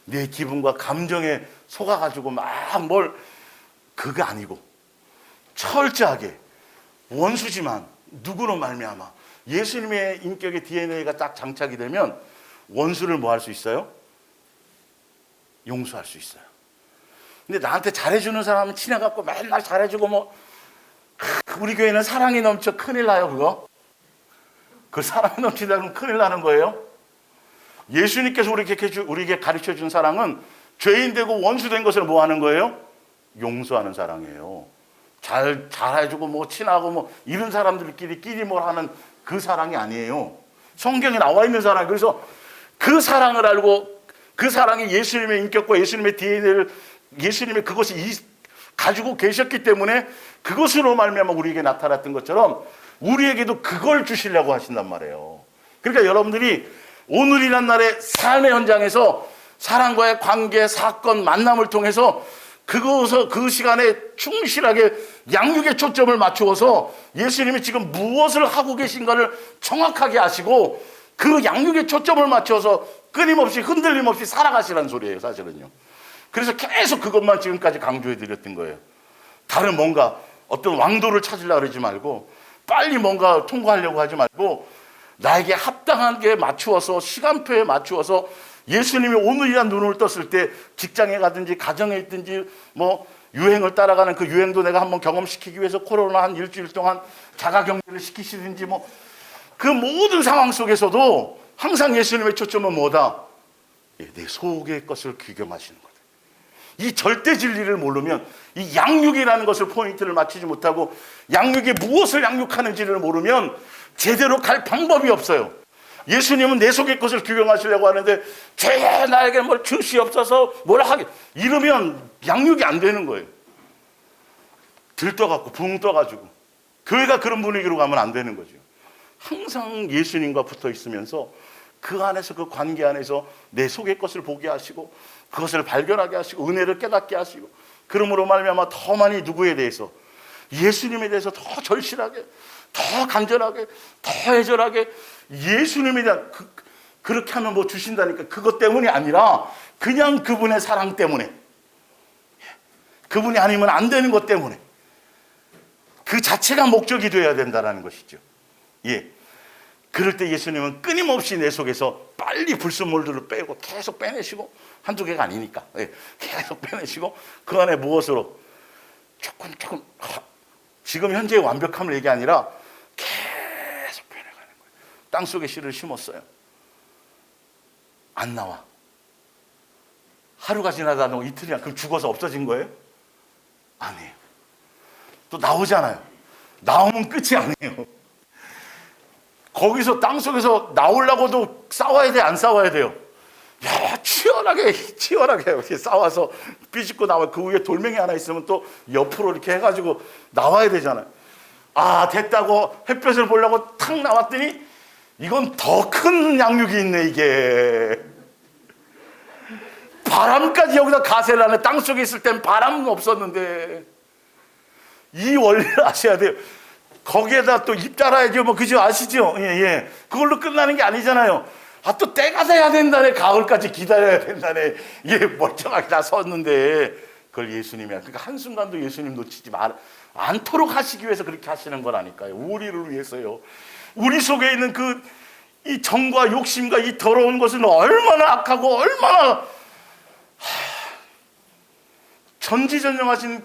내 기분과 감정에 속아가지고 그게 아니고 철저하게 원수지만 누구로 말미암아 예수님의 인격의 DNA가 딱 장착이 되면 원수를 뭐 할 수 있어요? 용서할 수 있어요. 근데 나한테 잘해주는 사람은 친해갖고 맨날 잘해주고 우리 교회는 사랑이 넘쳐 큰일 나요. 그거 그 사랑이 넘치다 그러면 큰일 나는 거예요. 예수님께서 우리에게 가르쳐준 사랑은 죄인 되고 원수 된 것을 뭐 하는 거예요? 용서하는 사랑이에요. 잘해주고 뭐 친하고 뭐 이런 사람들끼리 뭘 하는 그 사랑이 아니에요. 성경에 나와 있는 사랑. 그래서 그 사랑을 알고 그 사랑이 예수님의 인격과 예수님의 DNA를 예수님의 그것이 가지고 계셨기 때문에 그것으로 말미암아 우리에게 나타났던 것처럼 우리에게도 그걸 주시려고 하신단 말이에요. 그러니까 여러분들이 오늘이란 날의 삶의 현장에서 사람과의 관계, 사건, 만남을 통해서 그 시간에 충실하게 양육의 초점을 맞추어서 예수님이 지금 무엇을 하고 계신가를 정확하게 아시고 그 양육의 초점을 맞춰서 끊임없이 흔들림 없이 살아가시라는 소리예요, 사실은요. 그래서 계속 그것만 지금까지 강조해 드렸던 거예요. 다른 뭔가 어떤 왕도를 찾으려고 그러지 말고 빨리 뭔가 통과하려고 하지 말고 나에게 합당한 게 맞추어서 시간표에 맞추어서 예수님이 오늘이란 눈을 떴을 때 직장에 가든지 가정에 있든지 뭐 유행을 따라가는 그 유행도 내가 한번 경험시키기 위해서 코로나 한 일주일 동안 자가격리를 시키시든지 뭐 그 모든 상황 속에서도 항상 예수님의 초점은 뭐다? 내 속의 것을 귀경하시는 거다. 이 절대 진리를 모르면 이 양육이라는 것을 포인트를 맞추지 못하고 양육이 무엇을 양육하는지를 모르면 제대로 갈 방법이 없어요. 예수님은 내 속의 것을 규경하시려고 하는데 죄 나에게 뭘 주시옵소서 뭐라 하게 이러면 양육이 안 되는 거예요. 들떠갖고 붕 떠가지고 교회가 그런 분위기로 가면 안 되는 거죠. 항상 예수님과 붙어 있으면서 그 안에서 그 관계 안에서 내 속의 것을 보게 하시고 그것을 발견하게 하시고 은혜를 깨닫게 하시고 그러므로 말미암아 더 많이 누구에 대해서 예수님에 대해서 더 절실하게 더 간절하게 더 애절하게 예수님에 대한 그렇게 하면 뭐 주신다니까 그것 때문이 아니라 그냥 그분의 사랑 때문에 그분이 아니면 안 되는 것 때문에 그 자체가 목적이 되어야 된다는 것이죠. 예. 그럴 때 예수님은 끊임없이 내 속에서 빨리 불순물들을 빼고 계속 빼내시고 한두 개가 아니니까 계속 빼내시고 그 안에 무엇으로 조금 지금 현재의 완벽함을 얘기 아니라 계속 빼내가는 거예요. 땅속에 씨를 심었어요. 안 나와. 하루가 지나다 너 이틀이나 그럼 죽어서 없어진 거예요? 아니에요. 또 나오잖아요. 나오면 끝이 아니에요. 거기서 땅속에서 나오려고도 싸워야 돼, 안 싸워야 돼요? 야, 치열하게 이렇게 싸워서 삐집고 나와. 그 위에 돌멩이 하나 있으면 또 옆으로 이렇게 해가지고 나와야 되잖아요. 아, 됐다고 햇볕을 보려고 탁 나왔더니 이건 더 큰 양육이 있네, 이게. 바람까지 여기다 가세를 하네. 땅속에 있을 땐 바람은 없었는데. 이 원리를 아셔야 돼요. 거기에다 또 입 달아야죠. 뭐, 그죠? 아시죠? 예. 그걸로 끝나는 게 아니잖아요. 아, 또 때가 돼야 된다네. 가을까지 기다려야 된다네. 예, 멀쩡하게 다 섰는데. 그걸 예수님이야. 그러니까 한순간도 예수님 놓치지 않도록 하시기 위해서 그렇게 하시는 거라니까요. 우리를 위해서요. 우리 속에 있는 이 정과 욕심과 이 더러운 것은 얼마나 악하고 얼마나 전지전능하신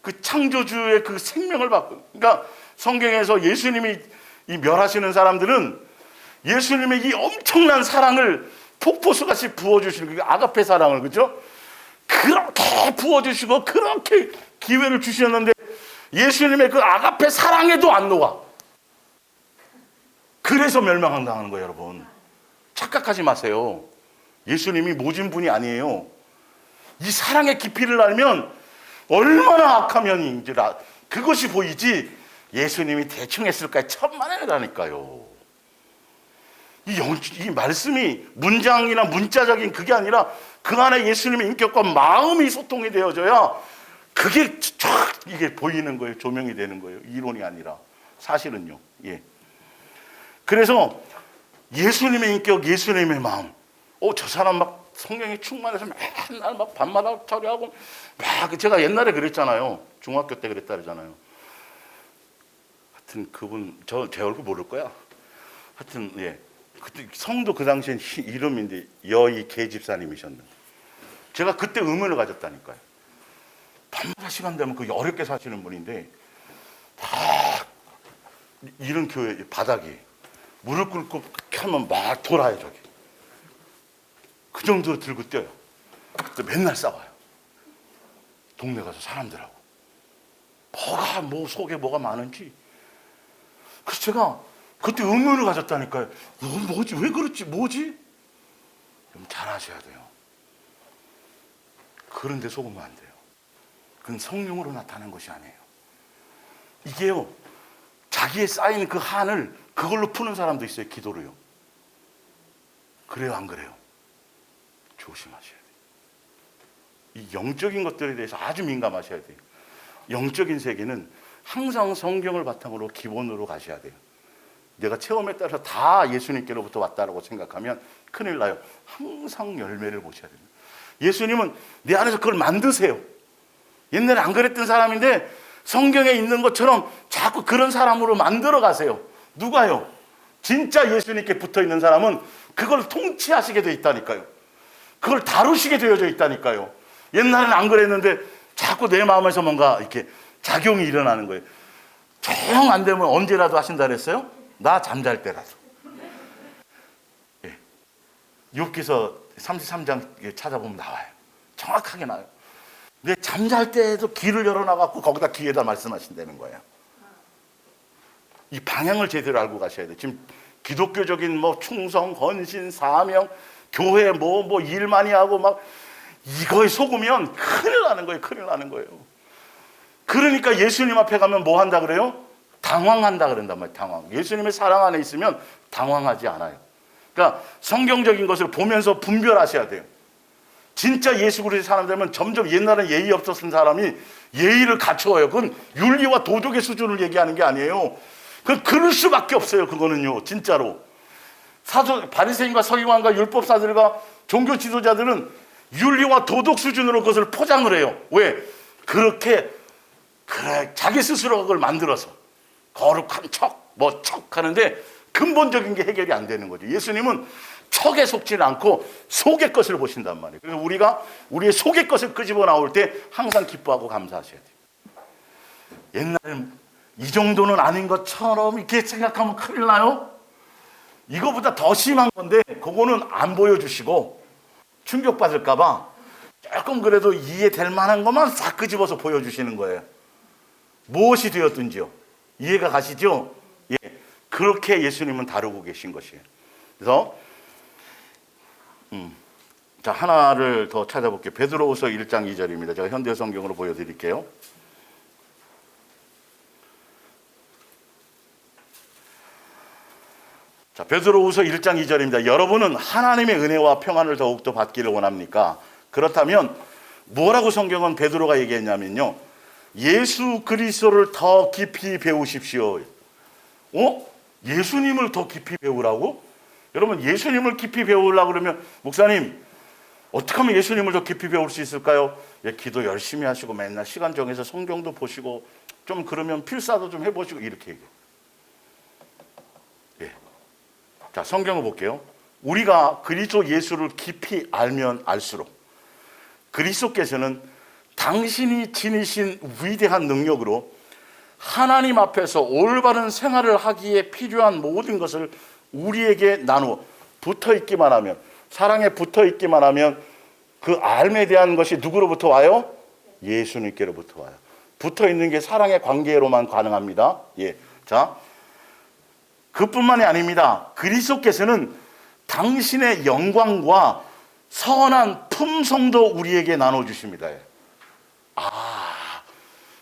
그 창조주의 그 생명을 받고, 그러니까 성경에서 예수님이 이 멸하시는 사람들은 예수님의 이 엄청난 사랑을 폭포수같이 부어주시는 그 아가페 사랑을, 그죠? 그렇게 부어주시고 그렇게 기회를 주셨는데 예수님의 그 아가페 사랑에도 안 녹아. 그래서 멸망당하는 거예요, 여러분. 착각하지 마세요. 예수님이 모진 분이 아니에요. 이 사랑의 깊이를 알면 얼마나 악하면인지 그것이 보이지. 예수님이 대충 했을까요? 천만에라니까요. 이 말씀이 문장이나 문자적인 그게 아니라 그 안에 예수님의 인격과 마음이 소통이 되어져야 그게 쫙 이게 보이는 거예요. 조명이 되는 거예요. 이론이 아니라 사실은요. 예. 그래서 예수님의 인격, 예수님의 마음. 저 사람 막 성령이 충만해서 맨날 막 밤마다 처리하고 막 제가 옛날에 그랬잖아요. 중학교 때 그랬다 그러잖아요. 하여튼 그분 제 얼굴 모를 거야. 하여튼 예. 그때 성도 그 당시엔 이름인데 여의 계집사님이셨는데 제가 그때 의문을 가졌다니까요. 밤마다 시간 되면 그 어렵게 사시는 분인데 다 이런 교회 바닥이 무릎 꿇고 이렇게 하면 막 돌아요 저기. 그 정도로 들고 뛰어요. 맨날 싸워요. 동네 가서 사람들하고. 뭐 속에 뭐가 많은지. 그래서 제가 그때 의문을 가졌다니까요. 뭐지? 왜 그렇지? 뭐지? 좀 잘하셔야 돼요. 그런데 속으면 안 돼요. 그건 성령으로 나타난 것이 아니에요. 이게요, 자기의 쌓인 그 한을 그걸로 푸는 사람도 있어요. 기도로요. 그래요, 안 그래요? 조심하셔야 돼요. 이 영적인 것들에 대해서 아주 민감하셔야 돼요. 영적인 세계는 항상 성경을 바탕으로 기본으로 가셔야 돼요. 내가 체험에 따라서 다 예수님께로부터 왔다라고 생각하면 큰일 나요. 항상 열매를 보셔야 됩니다. 예수님은 내 안에서 그걸 만드세요. 옛날에 안 그랬던 사람인데 성경에 있는 것처럼 자꾸 그런 사람으로 만들어 가세요. 누가요? 진짜 예수님께 붙어 있는 사람은 그걸 통치하시게 돼 있다니까요. 그걸 다루시게 되어져 있다니까요. 옛날에는 안 그랬는데 자꾸 내 마음에서 뭔가 이렇게 작용이 일어나는 거예요. 정 안 되면 언제라도 하신다 그랬어요? 나 잠잘 때라도. 예. 욥기서 33장 찾아보면 나와요. 정확하게 나와요. 내 잠잘 때에도 길을 열어놔갖고 거기다 귀에다 말씀하신다는 거예요. 이 방향을 제대로 알고 가셔야 돼요. 지금 기독교적인 충성, 헌신, 사명, 교회 일 많이 하고 막 이거에 속으면 큰일 나는 거예요. 큰일 나는 거예요. 그러니까 예수님 앞에 가면 뭐 한다 그래요? 당황한다 그런단 말이에요. 당황. 예수님의 사랑 안에 있으면 당황하지 않아요. 그러니까 성경적인 것을 보면서 분별하셔야 돼요. 진짜 예수 그리스도의 사람 되면 점점 옛날에 예의 없었던 사람이 예의를 갖추어요. 그건 윤리와 도덕의 수준을 얘기하는 게 아니에요. 그건 그럴 수밖에 없어요. 그거는요. 진짜로. 바리새인과 서기관과 율법사들과 종교 지도자들은 윤리와 도덕 수준으로 그것을 포장을 해요. 왜? 그래 자기 스스로 그걸 만들어서 거룩한 척 하는데 근본적인 게 해결이 안 되는 거죠. 예수님은 척에 속지는 않고 속의 것을 보신단 말이에요. 그래서 우리가 우리의 속의 것을 끄집어 나올 때 항상 기뻐하고 감사하셔야 돼요. 옛날에는 이 정도는 아닌 것처럼 이렇게 생각하면 큰일 나요. 이거보다 더 심한 건데 그거는 안 보여주시고 충격받을까 봐 조금 그래도 이해될 만한 것만 싹 끄집어서 보여주시는 거예요. 무엇이 되었든지요. 이해가 가시죠? 예, 그렇게 예수님은 다루고 계신 것이에요. 그래서 자, 하나를 더 찾아볼게요. 베드로후서 1장 2절입니다. 제가 현대 성경으로 보여드릴게요. 자, 베드로후서 1장 2절입니다. 여러분은 하나님의 은혜와 평안을 더욱더 받기를 원합니까? 그렇다면 뭐라고 성경은 베드로가 얘기했냐면요. 예수 그리스도를 더 깊이 배우십시오. 예수님을 더 깊이 배우라고? 여러분, 예수님을 깊이 배우려고 그러면 목사님 어떻게 하면 예수님을 더 깊이 배울 수 있을까요? 예, 기도 열심히 하시고 맨날 시간 정해서 성경도 보시고 좀 그러면 필사도 좀 해보시고 이렇게 얘기해요. 예. 자, 성경을 볼게요. 우리가 그리스도 예수를 깊이 알면 알수록 그리스도께서는 당신이 지니신 위대한 능력으로 하나님 앞에서 올바른 생활을 하기에 필요한 모든 것을 우리에게 나누어 붙어있기만 하면, 사랑에 붙어있기만 하면 그 알에 대한 것이 누구로부터 와요? 예수님께로부터 와요. 붙어있는 게 사랑의 관계로만 가능합니다. 예. 자, 그뿐만이 아닙니다. 그리스도께서는 당신의 영광과 선한 품성도 우리에게 나눠주십니다.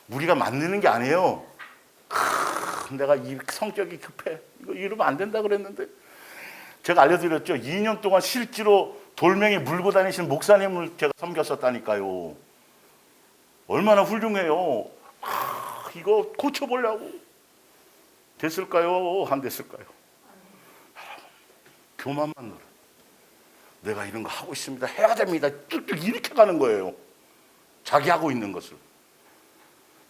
우리가 만드는 게 아니에요. 내가 이 성격이 급해. 이거 이러면 안 된다 그랬는데. 제가 알려드렸죠. 2년 동안 실제로 돌멩이 물고 다니신 목사님을 제가 섬겼었다니까요. 얼마나 훌륭해요. 이거 고쳐보려고. 됐을까요? 안 됐을까요? 교만만 늘어. 내가 이런 거 하고 있습니다. 해야 됩니다. 뚝뚝 이렇게 가는 거예요. 자기 하고 있는 것을.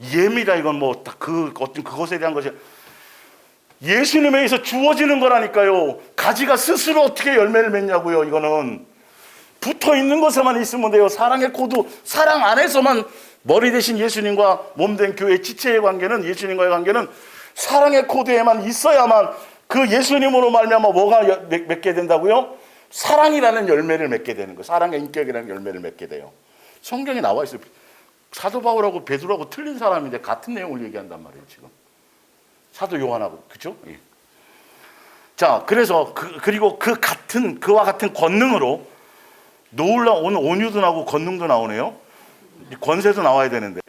예입니다. 이건 어떤 그것에 대한 것이 예수님에 의해서 주어지는 거라니까요. 가지가 스스로 어떻게 열매를 맺냐고요. 이거는 붙어 있는 것에만 있으면 돼요. 사랑의 코드, 사랑 안에서만 머리 대신 예수님과 몸된 교회 지체의 관계는, 예수님과의 관계는 사랑의 코드에만 있어야만 그 예수님으로 말미암아 뭐가 맺게 된다고요? 사랑이라는 열매를 맺게 되는 거예요. 사랑의 인격이라는 열매를 맺게 돼요. 성경에 나와 있어요. 사도 바울하고 베드로하고 틀린 사람인데 같은 내용을 얘기한단 말이에요. 지금 사도 요한하고, 그죠? 예. 자, 그래서 그리고 그와 같은 권능으로 오늘 온유도 나오고 권능도 나오네요. 권세도 나와야 되는데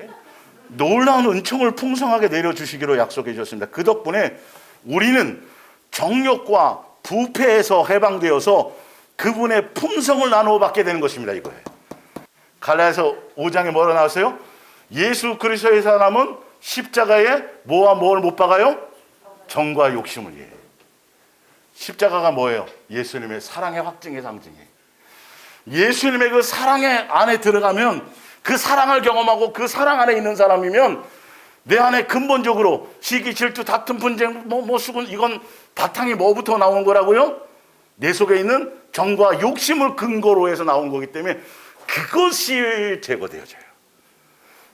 놀라운 은총을 풍성하게 내려주시기로 약속해 주셨습니다. 그 덕분에 우리는 정욕과 부패에서 해방되어서 그분의 품성을 나누어 받게 되는 것입니다. 이거예요. 갈라디아서 5장에 뭐라 나왔어요? 예수 그리스도의 사람은 십자가에 뭐와 뭘 못 박아요? 정과 욕심을. 예. 십자가가 뭐예요? 예수님의 사랑의 확증의 상징이에요. 예수님의 그 사랑의 안에 들어가면, 그 사랑을 경험하고 그 사랑 안에 있는 사람이면 내 안에 근본적으로 시기, 질투, 다툼, 분쟁, 수군, 이건 바탕이 뭐부터 나온 거라고요? 내 속에 있는 정과 욕심을 근거로 해서 나온 거기 때문에 그것이 제거되어져요.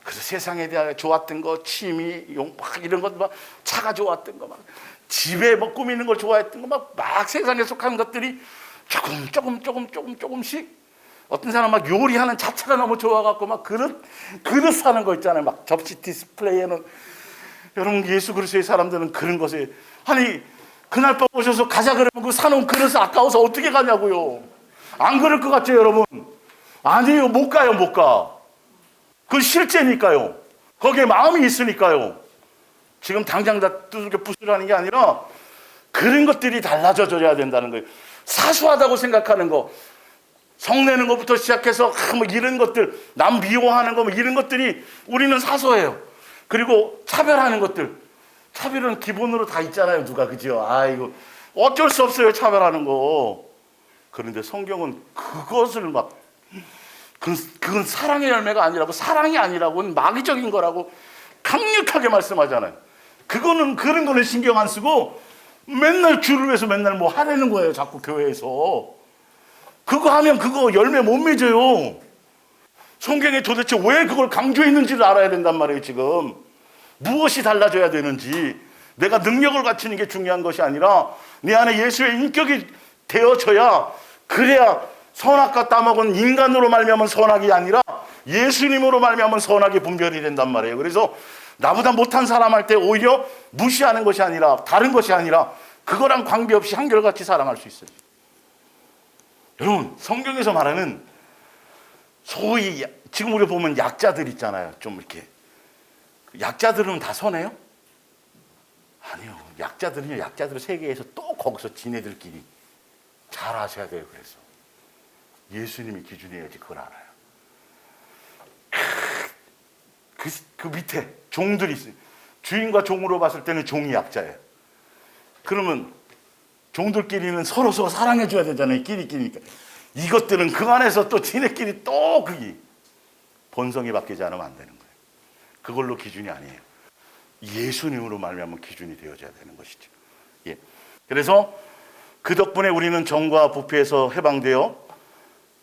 그래서 세상에 대하여 좋았던 거, 취미, 막 이런 것, 막 차가 좋았던 거, 막 집에 뭐 꾸미는 걸 좋아했던 거, 막 세상에 속한 것들이 조금씩, 어떤 사람 막 요리하는 자체가 너무 좋아갖고 막 그릇 사는 거 있잖아요. 막 접시 디스플레이에는. 여러분, 예수 그리스도의 사람들은 그런 것에, 아니 그날 밤 오셔서 가자 그러면 그 사놓은 그릇이 아까워서 어떻게 가냐고요. 안 그럴 것 같죠, 여러분? 아니에요. 못 가요, 못 가. 그건 실제니까요. 거기에 마음이 있으니까요. 지금 당장 다 두들겨 부수라는 게 아니라 그런 것들이 달라져져야 된다는 거예요. 사소하다고 생각하는 거, 성내는 것부터 시작해서 뭐 이런 것들, 남 미워하는 거, 뭐 이런 것들이 우리는 사소해요. 그리고 차별하는 것들, 차별은 기본으로 다 있잖아요. 누가, 그죠? 아이고 어쩔 수 없어요, 차별하는 거. 그런데 성경은 그것을 막, 그건 사랑의 열매가 아니라고, 사랑이 아니라고는 마귀적인 거라고 강력하게 말씀하잖아요. 그런 거는 신경 안 쓰고 맨날 주를 위해서 맨날 뭐 하라는 거예요. 자꾸 교회에서. 그거 하면 그거 열매 못 맺어요. 성경에 도대체 왜 그걸 강조했는지를 알아야 된단 말이에요. 지금 무엇이 달라져야 되는지, 내가 능력을 갖추는 게 중요한 것이 아니라 내 안에 예수의 인격이 되어져야, 그래야 선악과 따먹은 인간으로 말미암은 선악이 아니라 예수님으로 말미암은 선악이 분별이 된단 말이에요. 그래서 나보다 못한 사람 할 때 오히려 무시하는 것이 아니라, 다른 것이 아니라 그거랑 관계없이 한결같이 사랑할 수 있어요. 여러분, 성경에서 말하는 소위 지금 우리 보면 약자들 있잖아요. 좀 이렇게, 약자들은 다 선해요? 아니요. 약자들은 세계에서 또 거기서 지네들끼리 잘 아셔야 돼요. 그래서 예수님이 기준이어야지 그걸 알아요. 그 밑에 종들이 있어요. 주인과 종으로 봤을 때는 종이 약자예요. 그러면 종들끼리는 서로 사랑해 줘야 되잖아요. 끼리끼리니까. 이것들은 그 안에서 또 지네끼리 또 그게 본성이 바뀌지 않으면 안 되는 거예요. 그걸로 기준이 아니에요. 예수님으로 말미암은 기준이 되어져야 되는 것이죠. 예. 그래서 그 덕분에 우리는 정과 부패에서 해방되어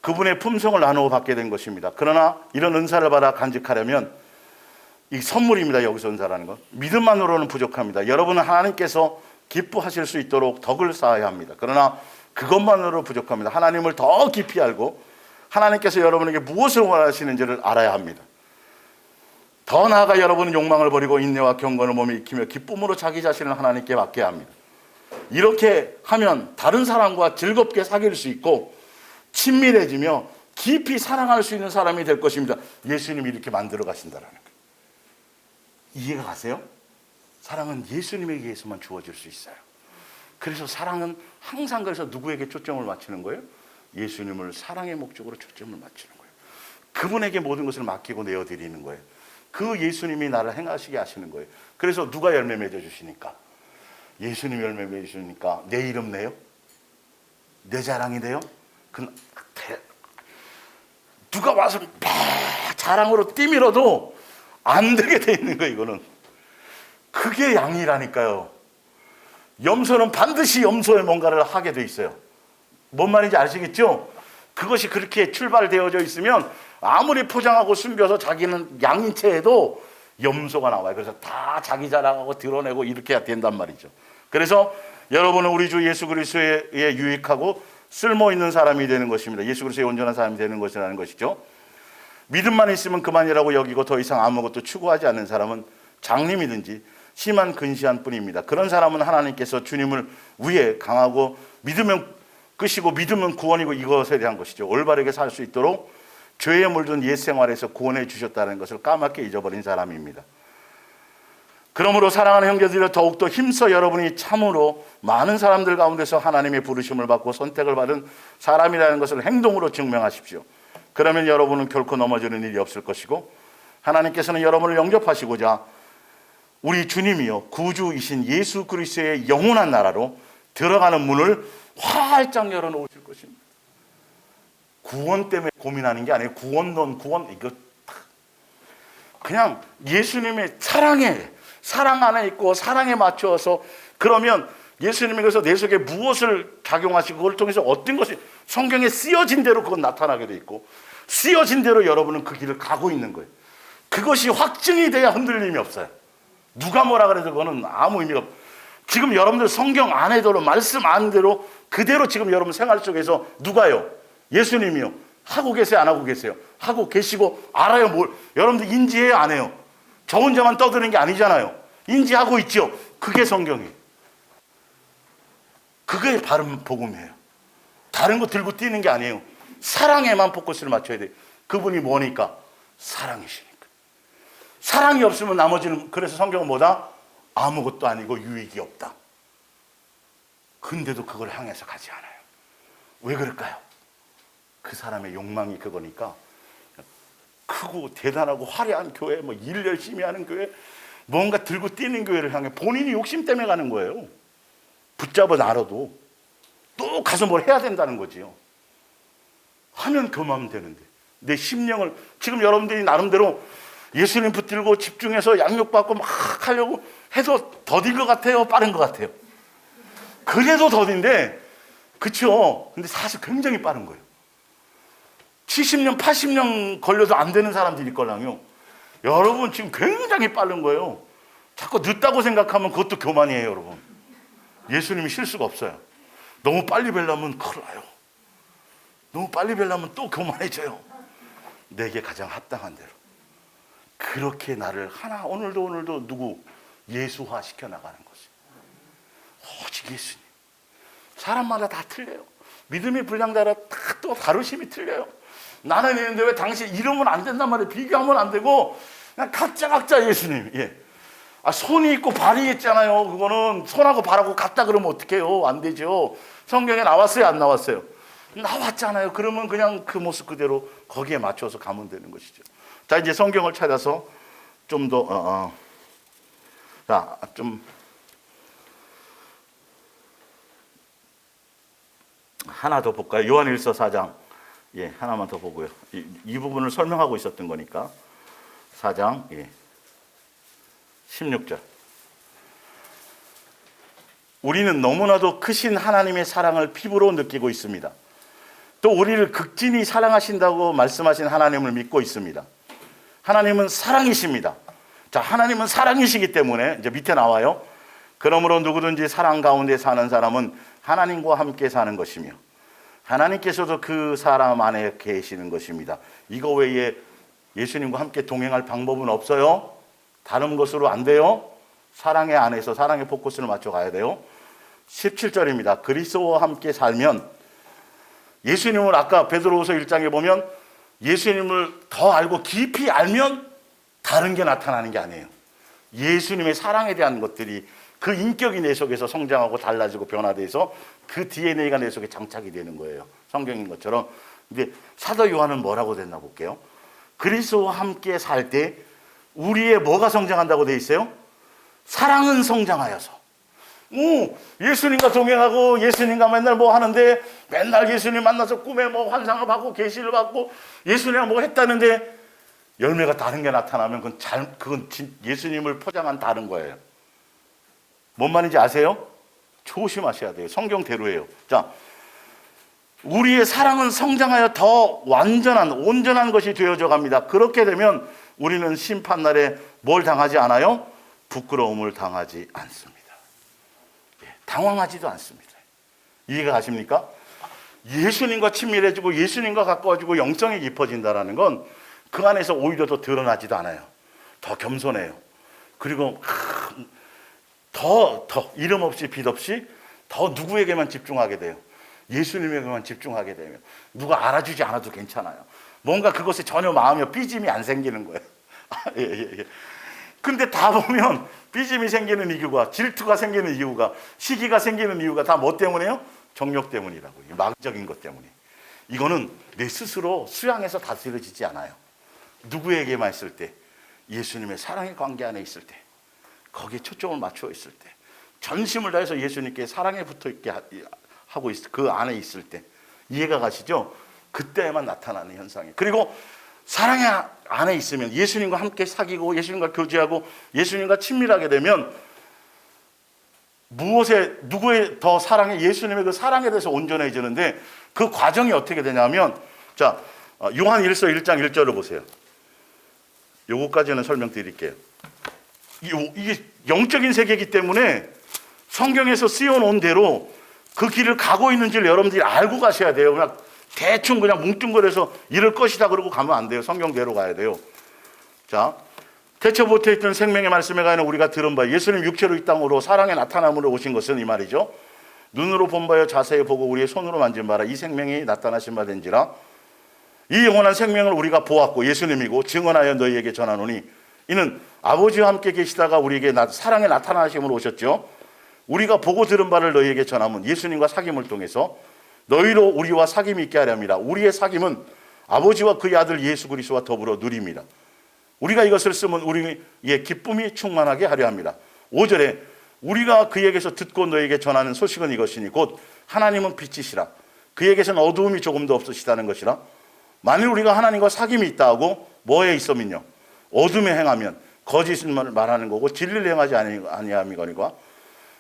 그분의 품성을 나누어 받게 된 것입니다. 그러나 이런 은사를 받아 간직하려면, 이 선물입니다. 여기서 은사라는 건 믿음만으로는 부족합니다. 여러분은 하나님께서 기뻐하실 수 있도록 덕을 쌓아야 합니다. 그러나 그것만으로 부족합니다. 하나님을 더 깊이 알고 하나님께서 여러분에게 무엇을 원하시는지를 알아야 합니다. 더 나아가 여러분은 욕망을 버리고 인내와 경건을 몸에 익히며 기쁨으로 자기 자신을 하나님께 맡겨야 합니다. 이렇게 하면 다른 사람과 즐겁게 사귈 수 있고 친밀해지며 깊이 사랑할 수 있는 사람이 될 것입니다. 예수님이 이렇게 만들어 가신다라는 거예요. 이해가 가세요? 사랑은 예수님에게 의해서만 주어질 수 있어요. 그래서 사랑은 항상, 그래서 누구에게 초점을 맞추는 거예요? 예수님을 사랑의 목적으로 초점을 맞추는 거예요. 그분에게 모든 것을 맡기고 내어드리는 거예요. 그 예수님이 나를 행하시게 하시는 거예요. 그래서 누가 열매 맺어주시니까? 예수님 열매 맺으시니까 내 이름 내요? 내 자랑이 돼요? 누가 와서 자랑으로 뛰밀어도 안 되게 돼 있는 거예요. 이거는 그게 양이라니까요. 염소는 반드시 염소의 뭔가를 하게 돼 있어요. 뭔 말인지 아시겠죠? 그것이 그렇게 출발되어져 있으면 아무리 포장하고 숨겨서 자기는 양인 채에도 염소가 나와요. 그래서 다 자기 자랑하고 드러내고 이렇게 해야 된단 말이죠. 그래서 여러분은 우리 주 예수 그리스도의 유익하고 쓸모 있는 사람이 되는 것입니다. 예수 그리스도의 온전한 사람이 되는 것이라는 것이죠. 믿음만 있으면 그만이라고 여기고 더 이상 아무것도 추구하지 않는 사람은 장님이든지 심한 근시한 뿐입니다. 그런 사람은 하나님께서 주님을 위해 강하고 믿으면 끝이고 믿으면 구원이고 이것에 대한 것이죠. 올바르게 살 수 있도록 죄에 물든 옛 생활에서 구원해 주셨다는 것을 까맣게 잊어버린 사람입니다. 그러므로 사랑하는 형제들이여, 더욱더 힘써 여러분이 참으로 많은 사람들 가운데서 하나님의 부르심을 받고 선택을 받은 사람이라는 것을 행동으로 증명하십시오. 그러면 여러분은 결코 넘어지는 일이 없을 것이고, 하나님께서는 여러분을 영접하시고자 우리 주님이요 구주이신 예수 그리스도의 영원한 나라로 들어가는 문을 활짝 열어놓으실 것입니다. 구원 때문에 고민하는 게 아니에요. 구원 이거 그냥 예수님의 사랑 안에 있고 사랑에 맞춰서, 그러면 예수님이 그래서 내 속에 무엇을 작용하시고 그걸 통해서 어떤 것이 성경에 쓰여진 대로 그건 나타나게 돼 있고, 쓰여진 대로 여러분은 그 길을 가고 있는 거예요. 그것이 확증이 돼야 흔들림이 없어요. 누가 뭐라 그래도 그거는 아무 의미가 없어요. 지금 여러분들 성경 안에대로 말씀 안대로 그대로 지금 여러분 생활 속에서 누가요? 예수님이요. 하고 계세요? 안 하고 계세요? 하고 계시고 알아요? 뭘? 여러분들 인지해요? 안 해요? 저 혼자만 떠드는 게 아니잖아요. 인지하고 있죠? 그게 성경이에요. 그게 바른 복음이에요. 다른 거 들고 뛰는 게 아니에요. 사랑에만 포커스를 맞춰야 돼요. 그분이 뭐니까? 사랑이시니까. 사랑이 없으면 나머지는, 그래서 성경은 뭐다? 아무것도 아니고 유익이 없다. 근데도 그걸 향해서 가지 않아요. 왜 그럴까요? 그 사람의 욕망이 그거니까. 크고 대단하고 화려한 교회, 뭐 일 열심히 하는 교회, 뭔가 들고 뛰는 교회를 향해 본인이 욕심 때문에 가는 거예요. 붙잡아 놔도 또 가서 뭘 해야 된다는 거지요. 하면 그만 되는데 내 심령을, 지금 여러분들이 나름대로 예수님 붙들고 집중해서 양육받고 막 하려고 해도 더딘 것 같아요? 빠른 것 같아요? 그래도 더딘데, 그쵸? 근데 사실 굉장히 빠른 거예요. 70년, 80년 걸려도 안 되는 사람들이 있걸랑요. 여러분 지금 굉장히 빠른 거예요. 자꾸 늦다고 생각하면 그것도 교만이에요, 여러분. 예수님이 실수가 없어요. 너무 빨리 뵈려면 큰일 나요. 너무 빨리 뵈려면 또 교만해져요. 내게 가장 합당한 대로. 그렇게 나를 하나, 오늘도 누구? 예수화 시켜나가는 거지. 오직 예수님. 사람마다 다 틀려요. 믿음의 분량따라 또 다루심이 틀려요. 나는 있는데 왜 당신 이러면 안 된단 말이에요. 비교하면 안 되고 그냥 각자 예수님. 예. 손이 있고 발이 있잖아요. 그거는 손하고 발하고 같다 그러면 어떡해요? 안 되죠. 성경에 나왔어요? 안 나왔어요? 나왔잖아요. 그러면 그냥 그 모습 그대로 거기에 맞춰서 가면 되는 것이죠. 자, 이제 성경을 찾아서 좀 더 좀 하나 더 볼까요? 요한일서 4장. 예, 하나만 더 보고요. 이 부분을 설명하고 있었던 거니까. 4장, 예. 16절. 우리는 너무나도 크신 하나님의 사랑을 피부로 느끼고 있습니다. 또 우리를 극진히 사랑하신다고 말씀하신 하나님을 믿고 있습니다. 하나님은 사랑이십니다. 자, 하나님은 사랑이시기 때문에 이제 밑에 나와요. 그러므로 누구든지 사랑 가운데 사는 사람은 하나님과 함께 사는 것이며 하나님께서도 그 사람 안에 계시는 것입니다. 이거 외에 예수님과 함께 동행할 방법은 없어요. 다른 것으로 안 돼요. 사랑의 안에서 사랑의 포커스를 맞춰 가야 돼요. 17절입니다. 그리스도와 함께 살면, 예수님을 아까 베드로후서 1장에 보면 예수님을 더 알고 깊이 알면 다른 게 나타나는 게 아니에요. 예수님의 사랑에 대한 것들이, 그 인격이 내 속에서 성장하고 달라지고 변화돼서 그 DNA가 내 속에 장착이 되는 거예요. 성경인 것처럼. 근데 사도 요한은 뭐라고 됐나 볼게요. 그리스도와 함께 살 때 우리의 뭐가 성장한다고 돼 있어요? 사랑은 성장하여서. 예수님과 동행하고 예수님과 맨날 뭐 하는데, 맨날 예수님 만나서 꿈에 뭐 환상을 받고 계시를 받고 예수님이랑 뭐 했다는데 열매가 다른 게 나타나면 그건 예수님을 포장한 다른 거예요. 뭔 말인지 아세요? 조심하셔야 돼요. 성경대로예요. 자, 우리의 사랑은 성장하여 더 완전한, 온전한 것이 되어져 갑니다. 그렇게 되면 우리는 심판날에 뭘 당하지 않아요? 부끄러움을 당하지 않습니다. 당황하지도 않습니다. 이해가 가십니까? 예수님과 친밀해지고 예수님과 가까워지고 영성이 깊어진다는 건 그 안에서 오히려 더 드러나지도 않아요. 더 겸손해요. 그리고 더 이름 없이 빛 없이 더 누구에게만 집중하게 돼요. 예수님에게만 집중하게 되면 누가 알아주지 않아도 괜찮아요. 뭔가 그것에 전혀 마음에 삐짐이 안 생기는 거예요. 예. 근데 다 보면 삐짐이 생기는 이유가, 질투가 생기는 이유가, 시기가 생기는 이유가 다 뭐 때문에요? 정욕 때문이라고요. 마귀적인 것 때문에. 이거는 내 스스로 수양해서 다스려지지 않아요. 누구에게만 있을 때, 예수님의 사랑의 관계 안에 있을 때, 거기에 초점을 맞추어 있을 때, 전심을 다해서 예수님께 사랑에 붙어 있게 하고 그 안에 있을 때, 이해가 가시죠? 그때에만 나타나는 현상이에요. 그리고 사랑의 안에 있으면 예수님과 함께 사귀고 예수님과 교제하고 예수님과 친밀하게 되면 누구의 더 사랑해? 예수님의 그 사랑에 대해서 온전해지는데 그 과정이 어떻게 되냐면, 자, 요한 1서 1장 1절을 보세요. 요거까지는 설명드릴게요. 이게 영적인 세계이기 때문에 성경에서 쓰여놓은 대로 그 길을 가고 있는 줄 여러분들이 알고 가셔야 돼요. 그냥 대충 그냥 뭉뚱그려서 이럴 것이다 그러고 가면 안 돼요. 성경대로 가야 돼요. 자, 태초 못해 있던 생명의 말씀에 관한 우리가 들은 바 예수님 육체로 이 땅으로 사랑의 나타남으로 오신 것은 이 말이죠. 눈으로 본 바요 자세히 보고 우리의 손으로 만진 바라 이 생명이 나타나신 바 된지라. 이 영원한 생명을 우리가 보았고 예수님이고 증언하여 너희에게 전하노니 이는 아버지와 함께 계시다가 우리에게 사랑의 나타나심으로 오셨죠. 우리가 보고 들은 바를 너희에게 전하면 예수님과 사귐을 통해서 너희로 우리와 사귐이 있게 하려 함이라. 우리의 사귐은 아버지와 그의 아들 예수 그리스도와 더불어 누림이라. 우리가 이것을 쓰면 우리의 기쁨이 충만하게 하려 합니다. 5절에 우리가 그에게서 듣고 너에게 전하는 소식은 이것이니 곧 하나님은 빛이시라. 그에게서는 어두움이 조금도 없으시다는 것이라. 만일 우리가 하나님과 사귐이 있다 하고 뭐에 있으면요, 어둠에 행하면 거짓을 말하는 거고 진리를 행하지 아니함이거니와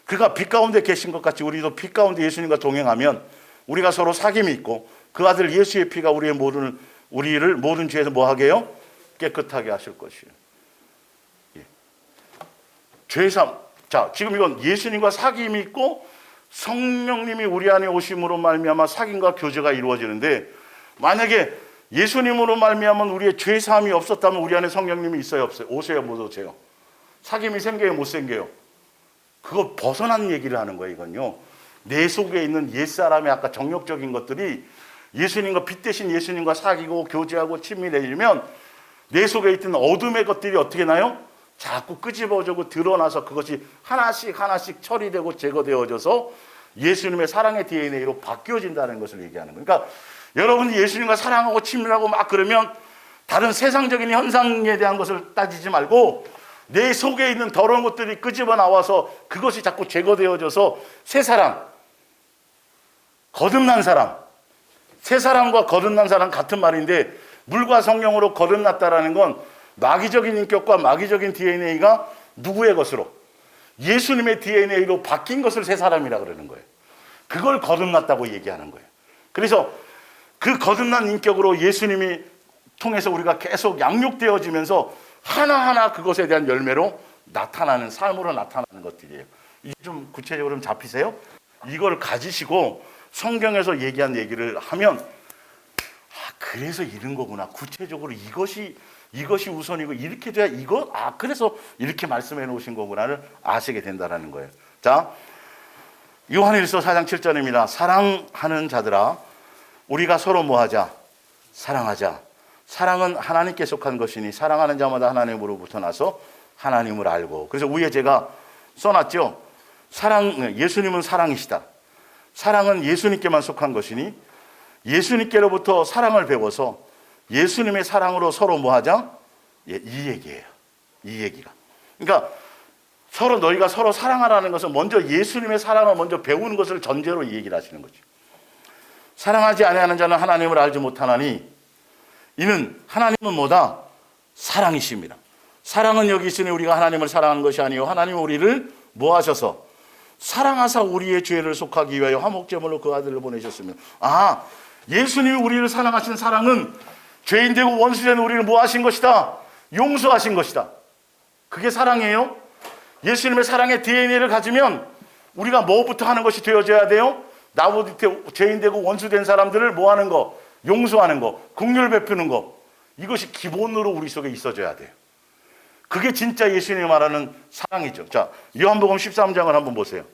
그가 빛 가운데 계신 것 같이 우리도 빛 가운데 예수님과 동행하면 우리가 서로 사귐이 있고 그 아들 예수의 피가 우리를 모든 죄에서 뭐하게 해요? 깨끗하게 하실 것이에요. 예. 죄삼. 자, 지금 이건 예수님과 사귐이 있고 성령님이 우리 안에 오심으로 말미암아 사귐과 교제가 이루어지는데, 만약에 예수님으로 말미암아 우리의 죄사함이 없었다면 우리 안에 성령님이 있어요, 없어요? 오세요, 못 오세요? 사귐이 생겨요, 못 생겨요? 그거 벗어난 얘기를 하는 거예요. 이건요, 내 속에 있는 옛사람의 아까 정욕적인 것들이 예수님과 빛 대신 예수님과 사귀고 교제하고 친밀해지면 내 속에 있던 어둠의 것들이 어떻게 나요? 자꾸 끄집어지고 드러나서 그것이 하나씩 처리되고 제거되어져서 예수님의 사랑의 DNA로 바뀌어진다는 것을 얘기하는 거예요. 그러니까 여러분이 예수님과 사랑하고 친밀하고 막 그러면 다른 세상적인 현상에 대한 것을 따지지 말고 내 속에 있는 더러운 것들이 끄집어 나와서 그것이 자꾸 제거되어져서 새 사람, 거듭난 사람, 새 사람과 거듭난 사람 같은 말인데, 물과 성령으로 거듭났다라는 건 마귀적인 인격과 마귀적인 DNA가 누구의 것으로? 예수님의 DNA로 바뀐 것을 새 사람이라 그러는 거예요. 그걸 거듭났다고 얘기하는 거예요. 그래서 그 거듭난 인격으로 예수님이 통해서 우리가 계속 양육되어지면서 하나하나 그것에 대한 열매로 나타나는, 삶으로 나타나는 것들이에요. 이게 좀 구체적으로 좀 잡히세요? 이걸 가지시고 성경에서 얘기한 얘기를 하면, 그래서 이런 거구나. 구체적으로 이것이 우선이고 이렇게 돼야 그래서 이렇게 말씀해 놓으신 거구나를 아시게 된다는 거예요. 자, 요한일서 4장 7절입니다. 사랑하는 자들아, 우리가 서로 뭐하자? 사랑하자. 사랑은 하나님께 속한 것이니 사랑하는 자마다 하나님으로부터 나서 하나님을 알고. 그래서 위에 제가 써놨죠. 예수님은 사랑이시다. 사랑은 예수님께만 속한 것이니 예수님께로부터 사랑을 배워서 예수님의 사랑으로 서로 뭐하자? 이 얘기예요. 이 얘기가. 그러니까 너희가 서로 사랑하라는 것은 먼저 예수님의 사랑을 먼저 배우는 것을 전제로 이 얘기를 하시는 거죠. 사랑하지 아니하는 자는 하나님을 알지 못하나니 이는 하나님은 뭐다? 사랑이십니다. 사랑은 여기 있으니 우리가 하나님을 사랑하는 것이 아니요 하나님은 우리를 뭐 하셔서? 사랑하사 우리의 죄를 속하기 위하여 화목제물로 그 아들을 보내셨으며. 예수님이 우리를 사랑하신 사랑은 죄인 되고 원수 된 우리를 뭐 하신 것이다? 용서하신 것이다. 그게 사랑이에요. 예수님의 사랑의 DNA를 가지면 우리가 뭐부터 하는 것이 되어져야 돼요? 나보다 죄인 되고 원수 된 사람들을 뭐 하는 거? 용서하는 거, 긍휼 베푸는 거. 이것이 기본으로 우리 속에 있어져야 돼요. 그게 진짜 예수님이 말하는 사랑이죠. 자, 요한복음 13장을 한번 보세요.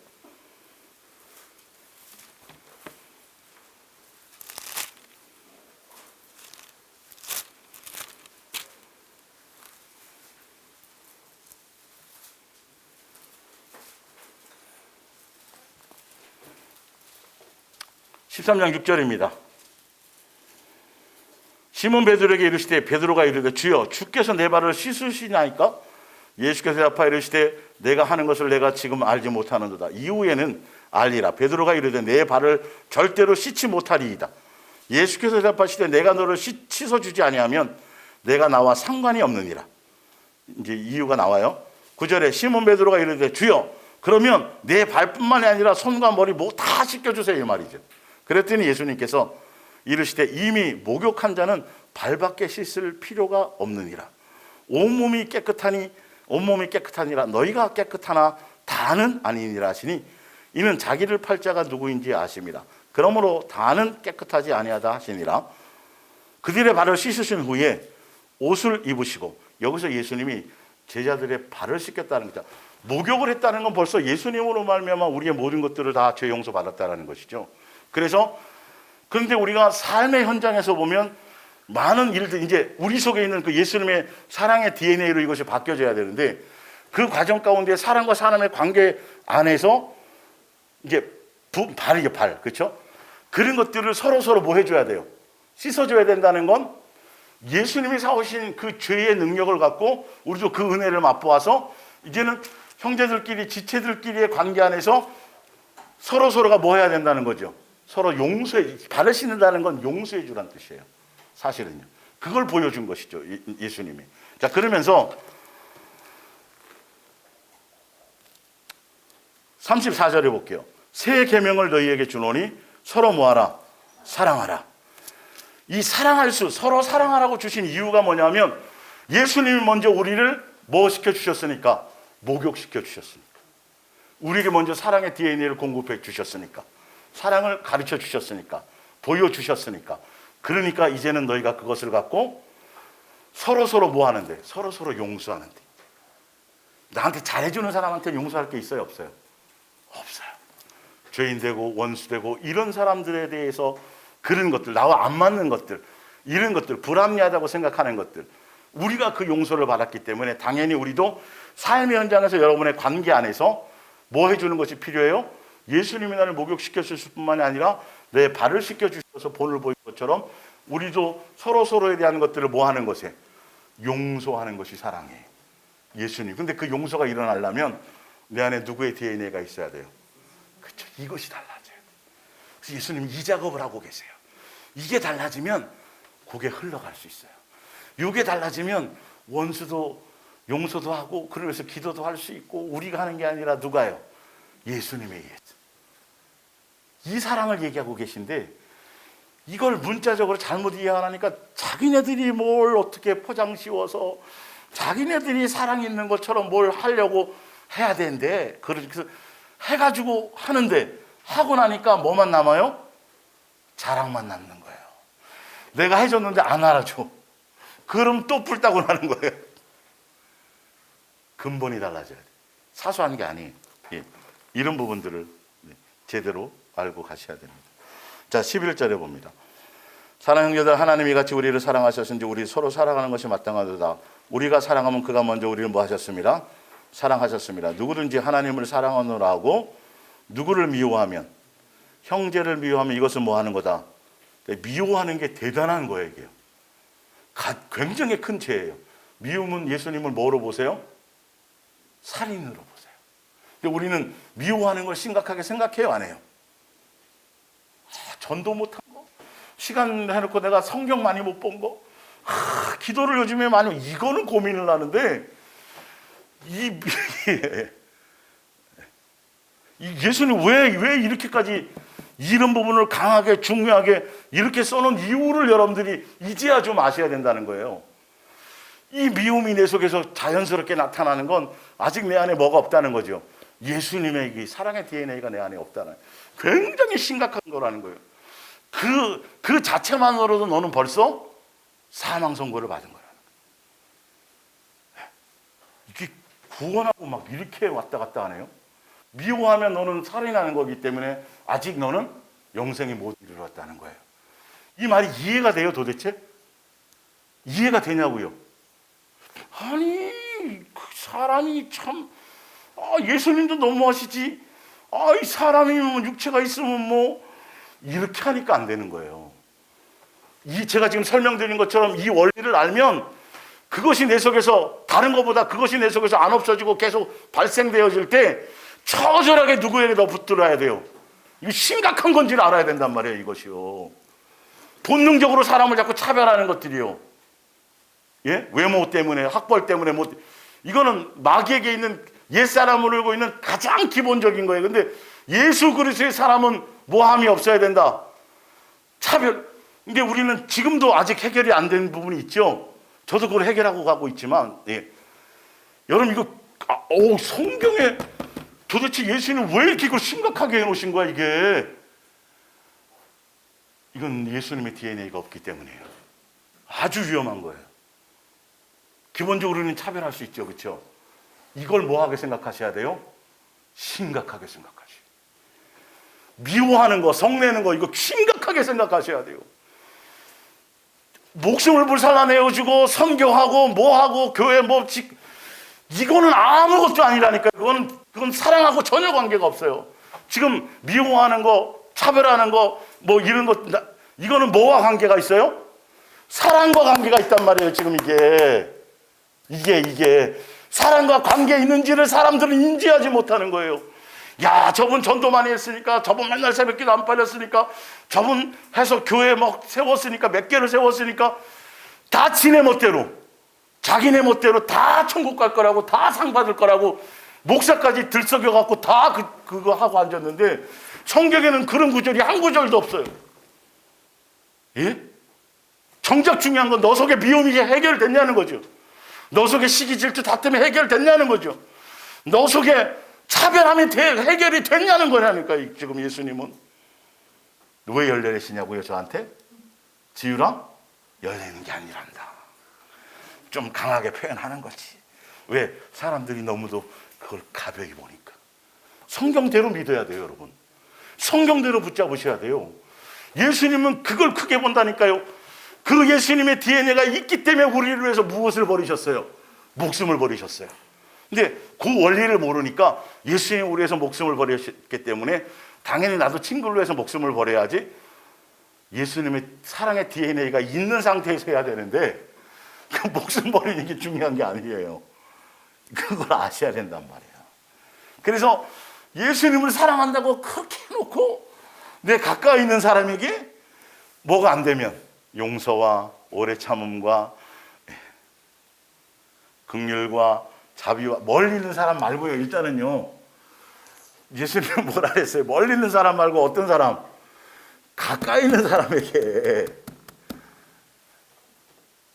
(13장 6절입니다) 시몬 베드로에게 이르시되 베드로가 이르되 주여 주께서 내 발을 씻으시나이까? 예수께서 대답하여 이르시되 내가 하는 것을 내가 지금 알지 못하는도다. 이후에는 알리라. 베드로가 이르되 내 발을 절대로 씻지 못하리이다. 예수께서 대답하시되 내가 너를 씻어주지 아니하면 내가 나와 상관이 없느니라. 이제 이유가 나와요. 9절에 시몬 베드로가 이르되 주여 그러면 내 발뿐만이 아니라 손과 머리 뭐 다 씻겨주세요, 이 말이죠. 그랬더니 예수님께서 이르시되 이미 목욕한 자는 발밖에 씻을 필요가 없느니라. 온몸이 깨끗하니라 너희가 깨끗하나 다는 아니니라 하시니 이는 자기를 팔 자가 누구인지 아십니다. 그러므로 다는 깨끗하지 아니하다 하시니라. 그들의 발을 씻으신 후에 옷을 입으시고, 여기서 예수님이 제자들의 발을 씻겼다는 거죠. 목욕을 했다는 건 벌써 예수님으로 말미암아 우리의 모든 것들을 다 죄 용서 받았다는 것이죠. 그런데 우리가 삶의 현장에서 보면 많은 일들, 이제 우리 속에 있는 그 예수님의 사랑의 DNA로 이것이 바뀌어져야 되는데, 그 과정 가운데 사람과 사람의 관계 안에서 이게 발, 그렇죠? 그런 것들을 서로 뭐 해줘야 돼요? 씻어줘야 된다는 건 예수님이 사오신 그 죄의 능력을 갖고 우리도 그 은혜를 맛보아서 이제는 형제들끼리, 지체들끼리의 관계 안에서 서로가 뭐 해야 된다는 거죠? 서로 발을 씻는다는 건 용서해 주란 뜻이에요. 사실은요. 그걸 보여준 것이죠, 예수님이. 자, 그러면서 34절에 볼게요. 새 계명을 너희에게 주노니 서로 뭐하라? 사랑하라. 이 서로 사랑하라고 주신 이유가 뭐냐면, 예수님이 먼저 우리를 뭐 시켜주셨으니까? 목욕시켜 주셨으니까. 우리에게 먼저 사랑의 DNA를 공급해 주셨으니까. 사랑을 가르쳐 주셨으니까. 보여주셨으니까. 그러니까 이제는 너희가 그것을 갖고 서로 뭐 하는데? 서로 용서하는데. 나한테 잘해주는 사람한테는 용서할 게 있어요, 없어요? 없어요. 죄인 되고 원수 되고 이런 사람들에 대해서 그런 것들, 나와 안 맞는 것들, 이런 것들, 불합리하다고 생각하는 것들, 우리가 그 용서를 받았기 때문에 당연히 우리도 삶의 현장에서 여러분의 관계 안에서 뭐 해주는 것이 필요해요? 예수님이 나를 목욕시켰을 뿐만이 아니라 내 발을 씻겨주셔서 본을 보인 것처럼 우리도 서로에 대한 것들을 뭐 하는 것에? 용서하는 것이 사랑이에요. 예수님. 근데 그 용서가 일어나려면 내 안에 누구의 DNA가 있어야 돼요? 그렇죠. 이것이 달라져요. 그래서 예수님이 이 작업을 하고 계세요. 이게 달라지면 그게 흘러갈 수 있어요. 이게 달라지면 원수도 용서도 하고, 그러면서 기도도 할 수 있고, 우리가 하는 게 아니라 누가요? 예수님의 예. 이 사랑을 얘기하고 계신데, 이걸 문자적으로 잘못 이해하니까 자기네들이 뭘 어떻게 포장 씌워서 자기네들이 사랑 있는 것처럼 뭘 하려고 해야 되는데, 그래서 해가지고 하는데, 하고 나니까 뭐만 남아요? 자랑만 남는 거예요. 내가 해줬는데 안 알아줘. 그럼 또 불타고 나는 거예요. 근본이 달라져야 돼요. 사소한 게 아니에요. 예. 이런 부분들을 제대로 알고 가셔야 됩니다. 자, 11절에 봅니다. 사랑 형제들, 하나님이 같이 우리를 사랑하셨은지 우리 서로 사랑하는 것이 마땅하도다. 우리가 사랑하면 그가 먼저 우리를 뭐 하셨습니다? 사랑하셨습니다. 누구든지 하나님을 사랑하노라 하고 누구를 미워하면, 형제를 미워하면 이것은 뭐 하는 거다? 미워하는 게 대단한 거예요, 이게요. 굉장히 큰 죄예요. 미움은 예수님을 뭐로 보세요? 살인으로 보세요. 근데 우리는 미워하는 걸 심각하게 생각해요, 안 해요? 전도 못한 거, 시간 해놓고 내가 성경 많이 못 본 거, 기도를 요즘에 많이, 이거는 고민을 하는데, 예수님 왜 이렇게까지 이런 부분을 강하게 중요하게 이렇게 써놓은 이유를 여러분들이 이제야 좀 아셔야 된다는 거예요. 이 미움이 내 속에서 자연스럽게 나타나는 건 아직 내 안에 뭐가 없다는 거죠. 예수님의 이 사랑의 DNA가 내 안에 없다는. 굉장히 심각한 거라는 거예요. 그 자체만으로도 너는 벌써 사망 선고를 받은 거라는 거예요. 이게 구원하고 막 이렇게 왔다 갔다 하네요. 미워하면 너는 살인하는 거기 때문에 아직 너는 영생에 못 이르렀다는 거예요. 이 말이 이해가 돼요, 도대체? 이해가 되냐고요? 아니, 그 사람이 참, 예수님도 너무하시지. 이 사람이 뭐 육체가 있으면 뭐 이렇게 하니까 안 되는 거예요. 제가 지금 설명드린 것처럼 이 원리를 알면 그것이 내 속에서 다른 것보다 그것이 내 속에서 안 없어지고 계속 발생되어질 때 처절하게 누구에게 더 붙들어야 돼요. 이거 심각한 건지를 알아야 된단 말이에요, 이것이요. 본능적으로 사람을 자꾸 차별하는 것들이요. 예? 외모 때문에, 학벌 때문에, 이거는 마귀에게 있는 옛사람을 울고 있는 가장 기본적인 거예요. 근데 예수 그리스도의 사람은 모함이 없어야 된다. 차별. 근데 우리는 지금도 아직 해결이 안 된 부분이 있죠. 저도 그걸 해결하고 가고 있지만, 예. 여러분, 이거, 성경에 도대체 예수님은 왜 이렇게 이걸 심각하게 해놓으신 거야, 이게? 이건 예수님의 DNA가 없기 때문이에요. 아주 위험한 거예요. 기본적으로는 차별할 수 있죠, 그렇죠? 이걸 뭐하게 생각하셔야 돼요? 심각하게 생각하셔야 돼요. 미워하는 거, 성내는 거, 이거 심각하게 생각하셔야 돼요. 목숨을 불살라내어주고 선교하고 뭐하고 교회 이거는 아무것도 아니라니까요. 그건 사랑하고 전혀 관계가 없어요. 지금 미워하는 거, 차별하는 거, 뭐 이런 거, 이거는 뭐와 관계가 있어요? 사랑과 관계가 있단 말이에요. 지금 이게 사랑과 관계 있는지를 사람들은 인지하지 못하는 거예요. 야, 저분 전도 많이 했으니까, 저분 맨날 새벽기도 안 빨렸으니까, 저분 해서 교회 세웠으니까, 몇 개를 세웠으니까, 다 지네 멋대로, 자기네 멋대로 다 천국 갈 거라고, 다 상 받을 거라고, 목사까지 들썩여갖고 다 그거 하고 앉았는데, 성경에는 그런 구절이 한 구절도 없어요. 예? 정작 중요한 건 너 속에 미움이 해결됐냐는 거죠. 너 속에 시기 질투 다툼이 해결됐냐는 거죠. 너 속에 차별함이 해결이 됐냐는 거라니까. 지금 예수님은 왜 열내시냐고요, 저한테? 지유랑 열내는 게 아니란다. 좀 강하게 표현하는 거지. 왜? 사람들이 너무도 그걸 가벼이 보니까. 성경대로 믿어야 돼요, 여러분. 성경대로 붙잡으셔야 돼요. 예수님은 그걸 크게 본다니까요. 그 예수님의 DNA가 있기 때문에 우리를 위해서 무엇을 버리셨어요? 목숨을 버리셨어요. 근데 그 원리를 모르니까 예수님이 우리 위해서 목숨을 버리셨기 때문에 당연히 나도 친구를 위해서 목숨을 버려야지. 예수님의 사랑의 DNA가 있는 상태에서 해야 되는데 그 목숨 버리는 게 중요한 게 아니에요. 그걸 아셔야 된단 말이에요. 그래서 예수님을 사랑한다고 그렇게 해놓고 내 가까이 있는 사람에게 뭐가 안 되면 용서와 오래 참음과 긍휼과 자비와 멀리 있는 사람 말고요. 일단은요. 예수님은 뭐라 그랬어요? 멀리 있는 사람 말고 어떤 사람? 가까이 있는 사람에게.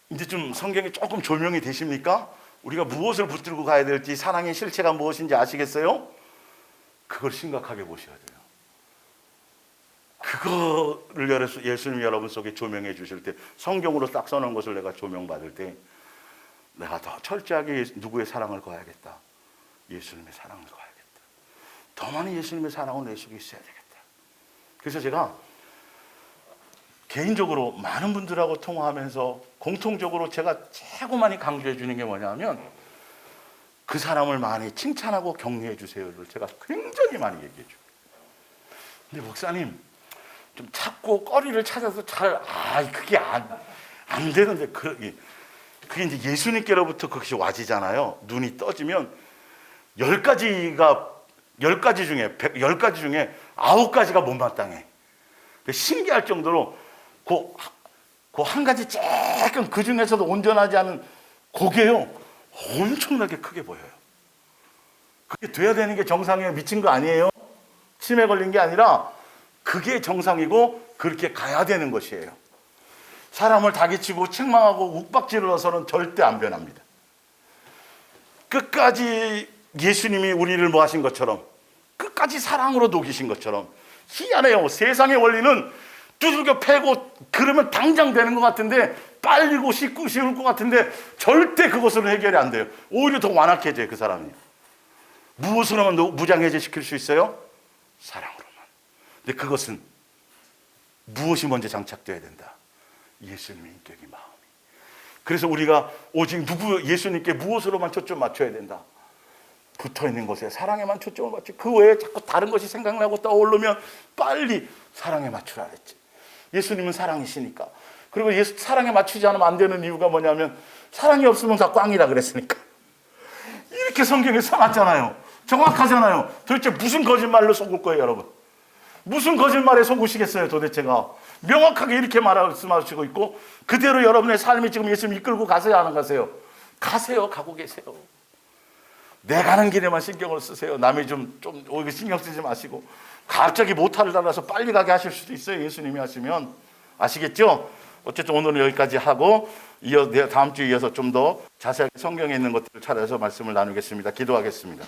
이제 좀 성경이 조금 조명이 되십니까? 우리가 무엇을 붙들고 가야 될지, 사랑의 실체가 무엇인지 아시겠어요? 그걸 심각하게 보셔야 돼요. 그거를 예수님이 여러분 속에 조명해 주실 때, 성경으로 딱 써놓은 것을 내가 조명받을 때 내가 더 철저하게 누구의 사랑을 거야겠다. 예수님의 사랑을 거야겠다. 더 많이 예수님의 사랑을 내 속에 있어야 되겠다. 그래서 제가 개인적으로 많은 분들하고 통화하면서 공통적으로 제가 최고 많이 강조해 주는 게 뭐냐면 그 사람을 많이 칭찬하고 격려해 주세요를 제가 굉장히 많이 얘기해 줘요. 근데 목사님 좀 찾고 거리를 찾아서 그게 안 되는데 그게 이제 예수님께로부터 그것이 와지잖아요. 눈이 떠지면 10가지 중에 9가지가 못마땅해. 신기할 정도로 그 한 가지 조금 그 중에서도 온전하지 않은 고개요. 엄청나게 크게 보여요. 그게 돼야 되는 게 정상이에요. 미친 거 아니에요. 치매 걸린 게 아니라 그게 정상이고 그렇게 가야 되는 것이에요. 사람을 다기치고 책망하고 욱박지르러서는 절대 안 변합니다. 끝까지 예수님이 우리를 뭐 하신 것처럼 끝까지 사랑으로 녹이신 것처럼 희한해요. 세상의 원리는 두들겨 패고 그러면 당장 되는 것 같은데, 빨리고 쉽고 쉬울 것 같은데 절대 그것으로 해결이 안 돼요. 오히려 더 완악해져요, 그 사람이. 무엇으로만 무장해제시킬 수 있어요? 사랑으로만. 근데 그것은 무엇이 먼저 장착되어야 된다? 예수님의 인격이, 마음이. 그래서 우리가 오직 예수님께 무엇으로만 초점 맞춰야 된다? 붙어있는 것에 사랑에만 초점을 맞추. 그 외에 자꾸 다른 것이 생각나고 떠오르면 빨리 사랑에 맞추라 그랬지. 예수님은 사랑이시니까. 그리고 사랑에 맞추지 않으면 안 되는 이유가 뭐냐면 사랑이 없으면 다 꽝이라 그랬으니까. 이렇게 성경에 써놨잖아요. 정확하잖아요. 도대체 무슨 거짓말로 속을 거예요, 여러분? 무슨 거짓말에 속으시겠어요, 도대체가? 명확하게 이렇게 말씀하시고 있고, 그대로 여러분의 삶이 지금 예수님 이끌고 가세요, 안 가세요? 가세요, 가고 계세요. 내 가는 길에만 신경을 쓰세요. 남이 좀 오히려 신경 쓰지 마시고. 갑자기 모탈을 달아서 빨리 가게 하실 수도 있어요, 예수님이 하시면. 아시겠죠? 어쨌든 오늘은 여기까지 하고, 다음 주에 이어서 좀 더 자세하게 성경에 있는 것들을 찾아서 말씀을 나누겠습니다. 기도하겠습니다.